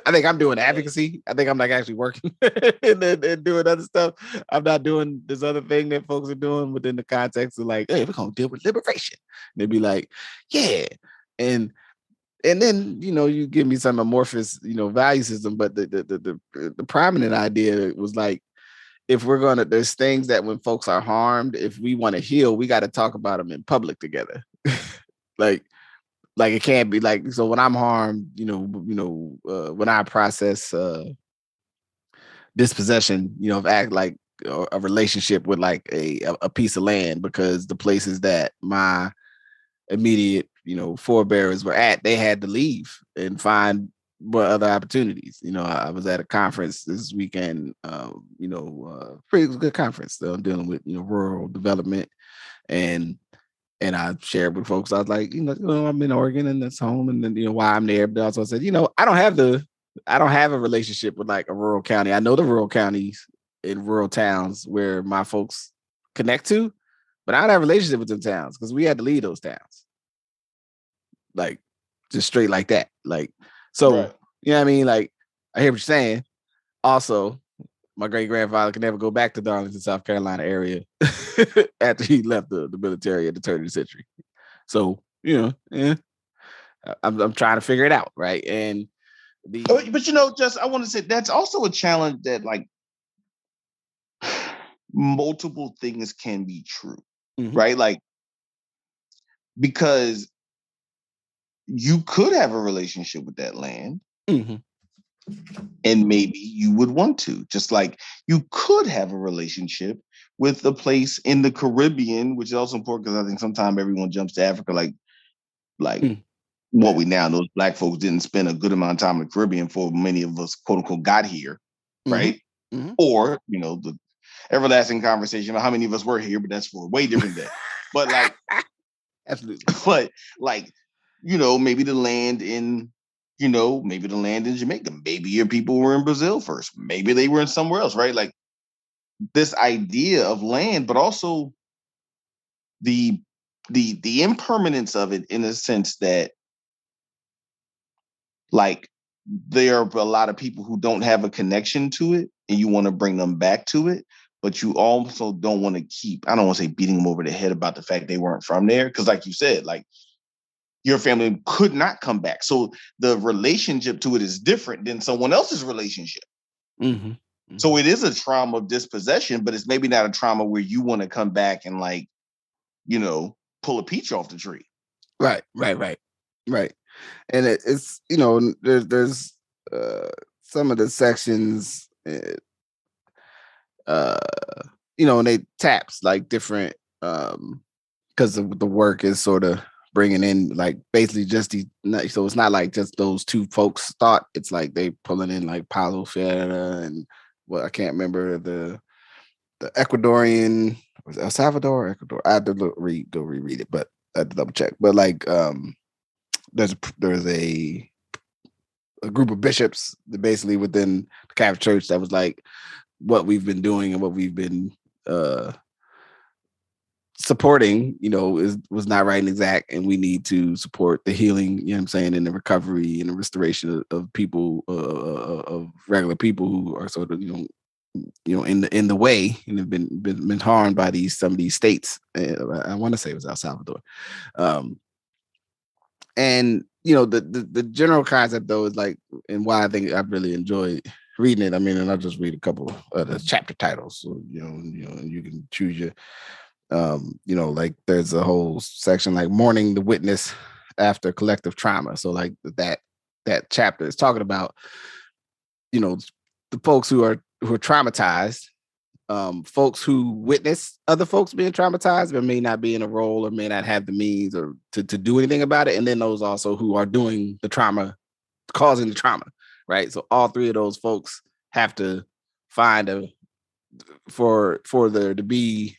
I think I'm doing advocacy. I think I'm like actually working and doing other stuff. I'm not doing this other thing that folks are doing within the context of like, hey, we're gonna deal with liberation. And they'd be like, yeah, and then you give me some amorphous value system, but the prominent idea was like, if we're there's things that when folks are harmed, if we want to heal, we got to talk about them in public together. like it can't be like, so when I'm harmed, when I process dispossession, of act like a relationship with like a piece of land, because the places that my immediate, forebearers were at, they had to leave and find other opportunities. I was at a conference this weekend, pretty good conference dealing with, rural development. And I shared with folks, I was like, I'm in Oregon and that's home. And then, why I'm there. But also I said, I don't have a relationship with like a rural county. I know the rural counties in rural towns where my folks connect to, but I don't have a relationship with them towns because we had to leave those towns. Like just straight like that. Like, so, right. You know what I mean? Like, I hear what you're saying. Also, my great grandfather could never go back to Darlington, South Carolina area after he left the military at the turn of the century. So, I'm trying to figure it out, right? And but just I want to say that's also a challenge that like multiple things can be true, right? Like because you could have a relationship with that land. And maybe you would want to, just like you could have a relationship with a place in the Caribbean, which is also important because I think sometimes everyone jumps to Africa, like what we now know, Black folks didn't spend a good amount of time in the Caribbean before many of us, quote unquote, got here, right? Or, the everlasting conversation about how many of us were here, but that's for a way different day. But like, absolutely. But like, maybe the land in, maybe the land in Jamaica, maybe your people were in Brazil first, maybe they were in somewhere else, right? Like this idea of land, but also the impermanence of it in a sense that like there are a lot of people who don't have a connection to it and you want to bring them back to it, but you also don't want to keep, I don't want to say beating them over the head about the fact they weren't from there. Because like you said, like your family could not come back. So the relationship to it is different than someone else's relationship. So it is a trauma of dispossession, but it's maybe not a trauma where you want to come back and like, pull a peach off the tree. Right. And it's, there's some of the sections, and they taps like different, because the work is sort of bringing in like basically just so it's not like just those two folks thought, it's like they pulling in like Paulo Freire and I can't remember the Ecuadorian, was it El Salvador or Ecuador? I had to go reread it, but I had to double check. But like there's a group of bishops that basically within the Catholic Church that was like what we've been doing and what we've been supporting, was not right and exact, and we need to support the healing, what I'm saying, and the recovery and the restoration of people, of regular people who are sort of, in the way and have been harmed by some of these states. I want to say it was El Salvador. And the general concept though is like, and why I think I really enjoyed reading it. I mean, and I'll just read a couple of the chapter titles, so you can choose your like there's a whole section like mourning the witness after collective trauma. So like that chapter is talking about, the folks who are traumatized, folks who witness other folks being traumatized, but may not be in a role or may not have the means or to do anything about it. And then those also who are doing the trauma, causing the trauma, right? So all three of those folks have to find for there to be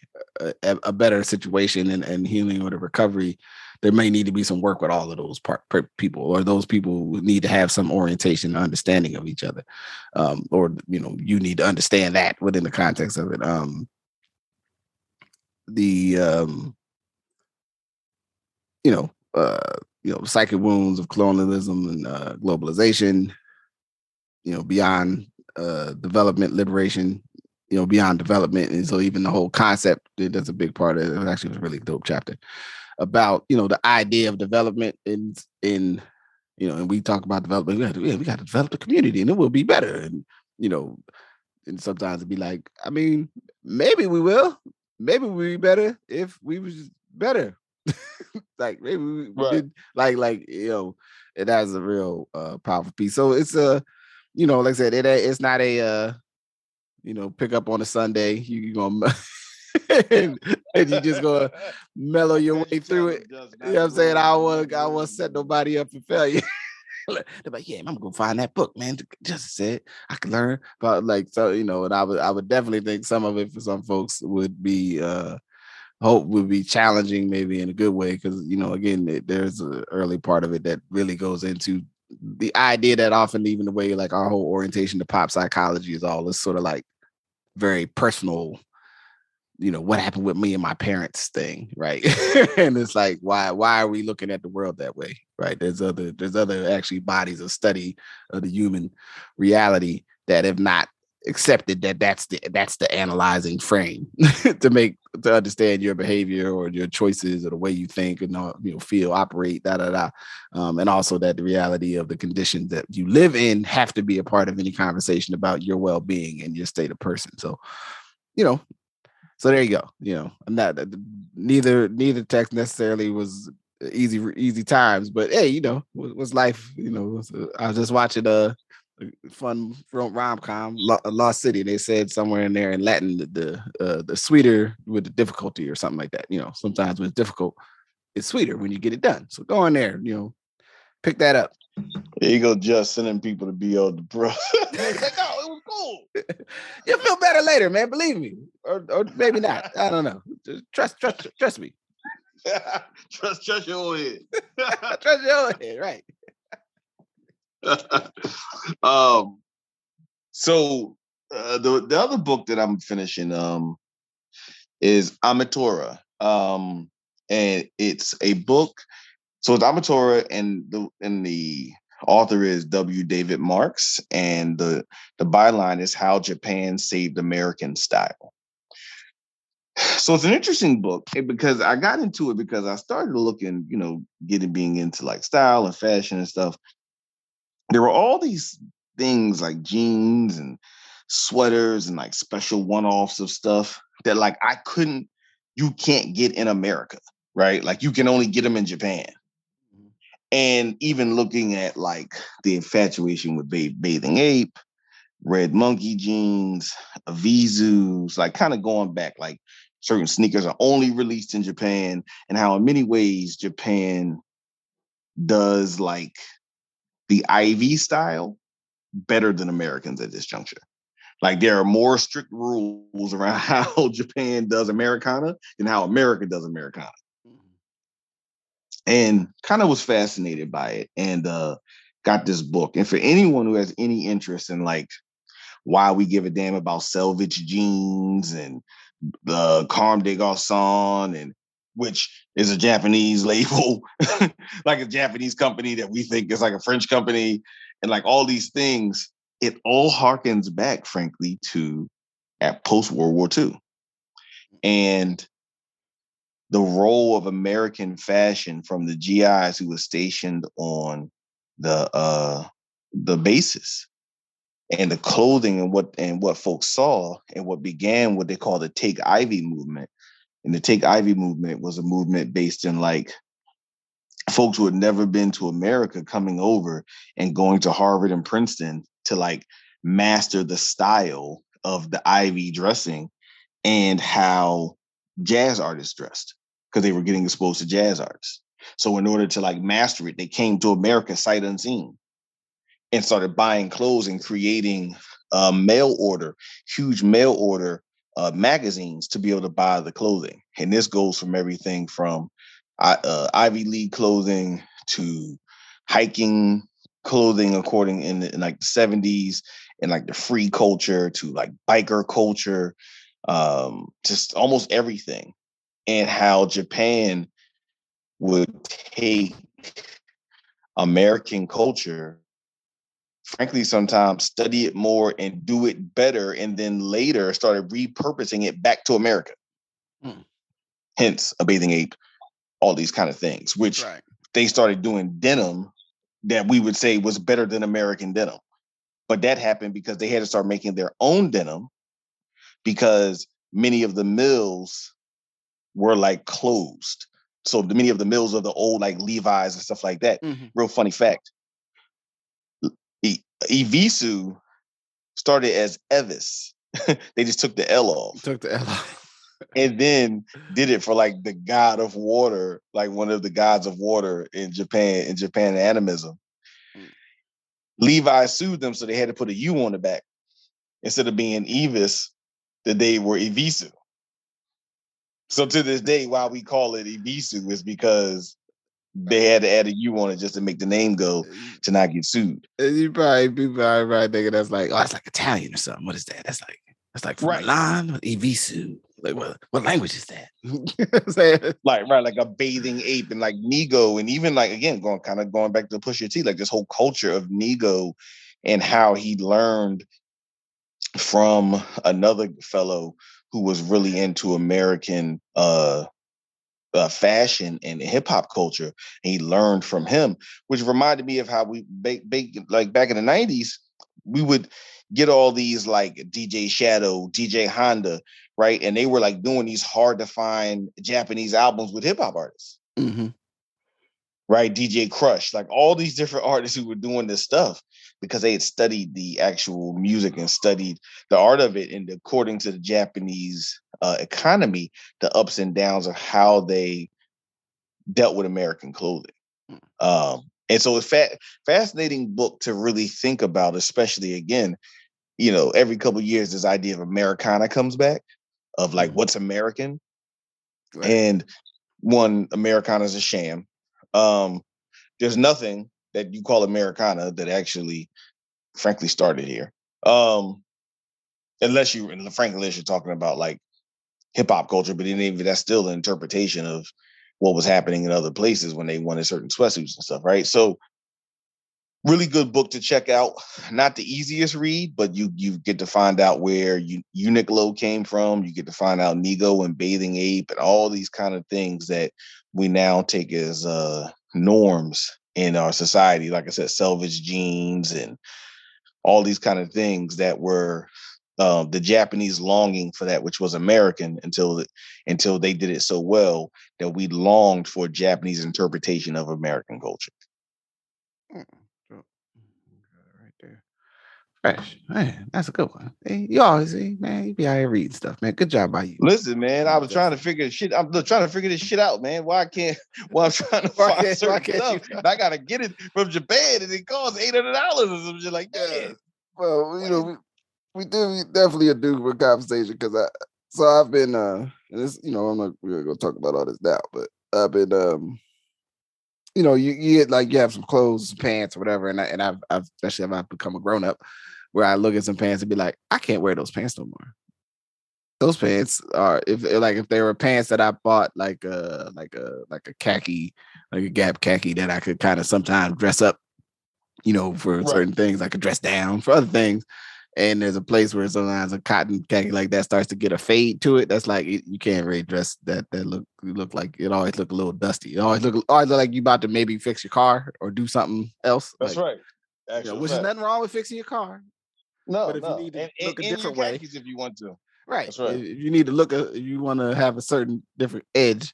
a better situation and healing or the recovery. There may need to be some work with all of those people, or those people need to have some orientation and understanding of each other. Or, you need to understand that within the context of it. Psychic wounds of colonialism and globalization, beyond development, liberation, beyond development. And so even the whole concept, that's a big part of it. It actually was a really dope chapter about, the idea of development in and we talk about development. We got to develop the community and it will be better. And, and sometimes it'd be like, I mean, maybe we will, maybe we'll be better if we was better. Like maybe we did, like, it has a real powerful piece. So it's like I said, it's not a, pick up on a Sunday, you gonna and you just gonna mellow your way through it. You know what I'm saying? I want to set nobody up for failure. They're like, yeah, I'm gonna find that book, man. Just said I could learn about, like, so, and I would definitely think some of it for some folks would be would be challenging, maybe in a good way, because again, there's an early part of it that really goes into the idea that often even the way like our whole orientation to pop psychology is all this sort of like very personal, what happened with me and my parents thing, right? And it's like, why are we looking at the world that way, right? There's other actually bodies of study of the human reality that have not accepted that that's the analyzing frame to understand your behavior or your choices or the way you think and feel, operate, and also that the reality of the conditions that you live in have to be a part of any conversation about your well-being and your state of person. So, so there you go. I'm not neither text necessarily was easy times, but hey, was life. I was just watching fun rom-com, Lost City. They said somewhere in there in Latin the sweeter with the difficulty or something like that. Sometimes when it's difficult, it's sweeter when you get it done. So go in there, pick that up. There you go, just sending people to be on the bro. Like, oh, it was cool. You'll feel better later, man. Believe me, or maybe not. I don't know. Trust me. trust your own head. Trust your own head, right? So the other book that I'm finishing is Amatora, and it's a book. So it's Amatora, and the author is W. David Marks, and the byline is How Japan Saved American Style. So it's an interesting book because I got into it because I started looking, being into like style and fashion and stuff. There were all these things like jeans and sweaters and like special one-offs of stuff that like you can't get in America, right? Like you can only get them in Japan. And even looking at like the infatuation with Bathing Ape, Red Monkey jeans, Avizus, like kind of going back, like certain sneakers are only released in Japan, and how in many ways Japan does like the Ivy style better than Americans at this juncture. Like there are more strict rules around how Japan does Americana than how America does Americana. And kind of was fascinated by it and got this book. And for anyone who has any interest in like why we give a damn about selvage jeans and the Comme des Garçons, and which is a Japanese label, like a Japanese company that we think is like a French company, and like all these things, it all harkens back, frankly, to at post-World War II. And the role of American fashion from the GIs who were stationed on the bases, and the clothing and what folks saw, and what began what they call the Take Ivy movement. And the Take Ivy movement was a movement based in like folks who had never been to America coming over and going to Harvard and Princeton to like master the style of the Ivy dressing and how jazz artists dressed, because they were getting exposed to jazz artists. So in order to like master it, they came to America sight unseen and started buying clothes and creating huge mail order magazines to be able to buy the clothing. And this goes from everything from Ivy League clothing to hiking clothing, according in like the 70s, and like the free culture to like biker culture, just almost everything. And how Japan would take American culture, frankly, sometimes study it more and do it better, and then later started repurposing it back to America. Hence, a Bathing Ape, all these kind of things, which they started doing denim that we would say was better than American denim. But that happened because they had to start making their own denim, because many of the mills were like closed. So many of the mills of the old like Levi's and stuff like that. Real funny fact. Evisu started as Evis. They just took the L off. And then did it for like the god of water, like one of the gods of water in Japan animism. Levi sued them, so they had to put a U on the back. Instead of being Evis, that they were Evisu. So to this day, why we call it Evisu is because they had to add a U on it just to make the name go to not get sued. You probably thinking that's like, oh, that's like Italian or something. What is that? That's like from Milan, Evisu. Like what language is that? like a bathing ape, and like Nego, and even like again going back to Pusha T, like this whole culture of Nego and how he learned from another fellow who was really into American fashion and hip hop culture. And he learned from him, which reminded me of how we like back in the 90s, we would get all these like DJ Shadow, DJ Honda, right? And they were like doing these hard to find Japanese albums with hip hop artists. Mm-hmm. Right, DJ Crush, like all these different artists who were doing this stuff because they had studied the actual music and studied the art of it. And according to the Japanese economy, the ups and downs of how they dealt with American clothing. And so it's fascinating book to really think about, especially again, every couple of years, this idea of Americana comes back of like what's American. Right. And one, Americana is a sham. There's nothing that you call Americana that actually, frankly, started here. Unless you're talking about like hip hop culture, but even that's still an interpretation of what was happening in other places when they wanted certain sweatsuits and stuff, right? So really good book to check out. Not the easiest read, but you get to find out where Uniqlo came from. You get to find out Nego and Bathing Ape and all these kind of things that we now take as norms in our society. Like I said, selvage jeans and all these kind of things that were the Japanese longing for that, which was American until they did it so well that we longed for Japanese interpretation of American culture. Right there. Fresh. Man, that's a good one. Hey, you always man, you be out here reading stuff, man. Good job by you. Listen, man, I was trying to figure shit. I'm trying to figure this shit out, man. Why I'm trying to find certain stuff. And I gotta get it from Japan, and it costs $800 or some shit like that. Yeah. Well, we definitely do for conversation because I've been this, I'm not really gonna talk about all this now, but I've been you get like you have some clothes, some pants, or whatever, and I've especially if I've become a grown up, where I look at some pants and be like, I can't wear those pants no more. Those pants are if they were pants that I bought like a khaki, like a Gap khaki that I could kind of sometimes dress up, for certain things. I could dress down for other things. And there's a place where sometimes a cotton khaki like that starts to get a fade to it. That's like you can't really dress that look like it always look a little dusty. It always look like you about to maybe fix your car or do something else. That's like, right. Actually, which is nothing wrong with fixing your car. No, but if you need to look a different way, if you want to, right? That's right. If you need to if you want to have a certain different edge,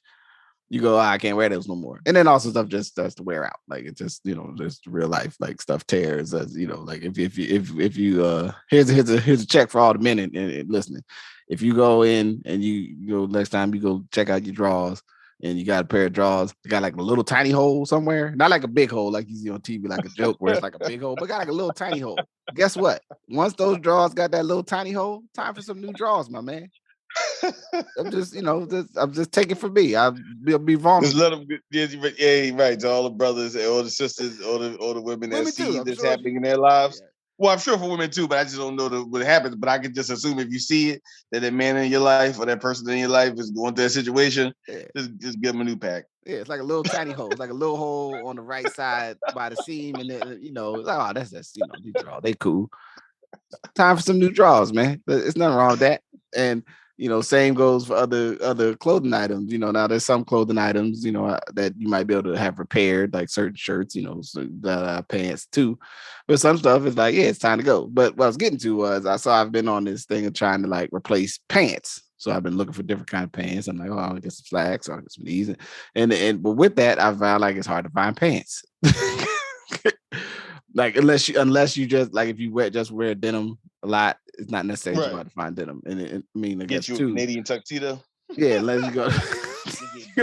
you go, I can't wear those no more. And then also stuff just starts to wear out. Like it just, just real life, like stuff tears as, like if you here's a check for all the men and listening. If you go in and you go next time you go check out your drawers and you got a pair of drawers, you got like a little tiny hole somewhere, not like a big hole like you see on TV, like a joke where it's like a big hole, but got like a little tiny hole. Guess what? Once those drawers got that little tiny hole, time for some new drawers, my man. I'm just, I'm just taking for me. I'll be vulnerable. Just let them, yeah, right. To all the brothers, all the sisters, all the women that see this happening in their lives. Yeah. Well, I'm sure for women too, but I just don't know what happens. But I can just assume if you see it, that man in your life or that person in your life is going through that situation, just give them a new pack. Yeah, it's like a little tiny hole. It's like a little hole on the right side by the seam, and then that's these drawers, they cool. Time for some new drawers, man. It's nothing wrong with that. And same goes for other clothing items. Now there's some clothing items, that you might be able to have repaired, like certain shirts, pants too. But some stuff is like, yeah, it's time to go. But what I was getting to was I've been on this thing of trying to like replace pants. So I've been looking for different kind of pants. I'm like, oh, I'll get some slacks, I'll get some these. But with that, I found like it's hard to find pants. Like unless you just like if you just wear denim a lot, it's not necessarily hard to find denim. And I guess get you a Canadian tuxedo. Yeah, unless you go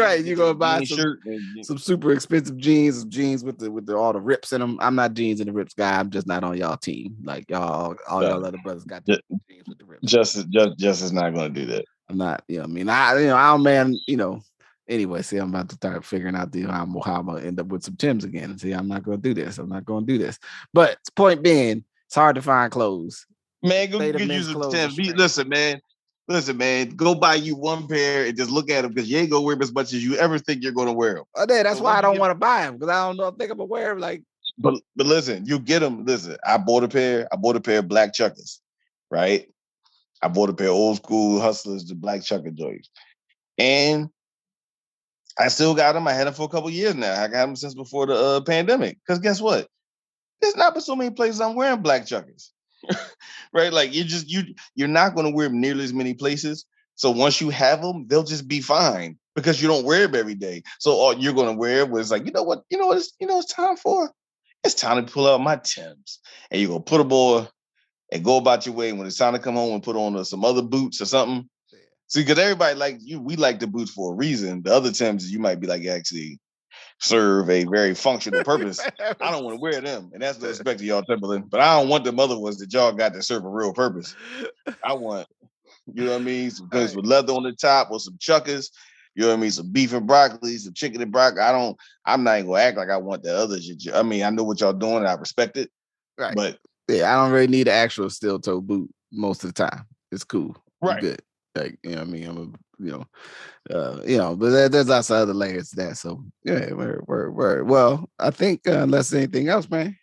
right, you go buy some super expensive jeans with all the rips in them. I'm not jeans and the rips guy. I'm just not on y'all team. Like y'all other brothers got the jeans with the rips. Justice not going to do that. I'm not. I man. Anyway, see, I'm about to start figuring out how I'm going to end up with some Timbs again. See, I'm not going to do this. But point being, it's hard to find clothes. Man, go get you some Timbs. Listen, man, go buy you one pair and just look at them because you ain't going to wear them as much as you ever think you're going to wear them. Oh, that's why I don't want to buy them because I don't know. I think I'm going to wear them like. But listen, you get them. Listen, I bought a pair of black Chuckers, right? I bought a pair of old school Hustlers, the black chucker joints. And I still got them. I had them for a couple years now. I got them since before the pandemic. Because guess what? There's not so many places I'm wearing black chuckers. Right? Like you're not going to wear them nearly as many places. So once you have them, they'll just be fine because you don't wear them every day. So all you're going to wear was like, it's time for? It's time to pull out my Timbs. And you're going to put them on and go about your way. When it's time to come home and put on some other boots or something. See, because everybody like you, we like the boots for a reason. The other Timbs, you might be like, actually serve a very functional purpose. I don't want to wear them. And that's no respect to y'all, Timberland. But I don't want them other ones that y'all got that serve a real purpose. I want, you know what I mean? Some goods with leather on the top or some chuckers. You know what I mean? Some beef and broccoli, some chicken and broccoli. I'm not even going to act like I want the others. I mean, I know what y'all doing. And I respect it. Right. But yeah, I don't really need an actual steel toe boot most of the time. It's cool. Right. You're good. Like, you know what I mean? But there's lots of other layers to that. So yeah, we're well, I think unless there's anything else, man.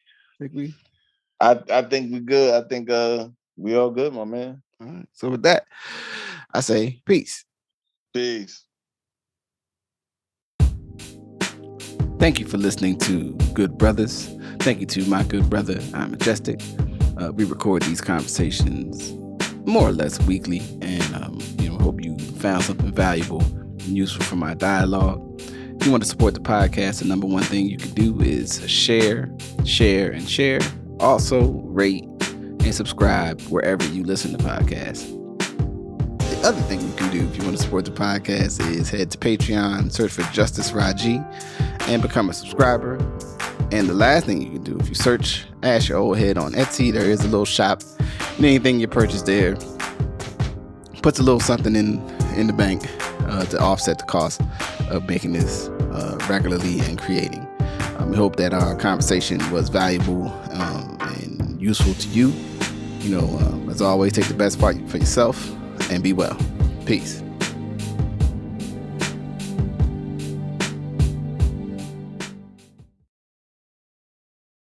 I think we're good. I think we all good, my man. All right. So with that, I say peace. Peace. Thank you for listening to Good Brothers. Thank you to my good brother, I'm Majestic. We record these conversations more or less weekly, and hope you found something valuable and useful from our dialogue. If you want to support the podcast, the number one thing you can do is share. Also, rate and subscribe wherever you listen to podcasts. The other thing you can do if you want to support the podcast is head to Patreon, search for Justice Rajee, and become a subscriber. And the last thing you can do, if you search Ask Your Oldhead on Etsy, there is a little shop. And anything you purchase there puts a little something in the bank to offset the cost of making this regularly and creating. We hope that our conversation was valuable and useful to you. As always, take the best part for yourself and be well. Peace.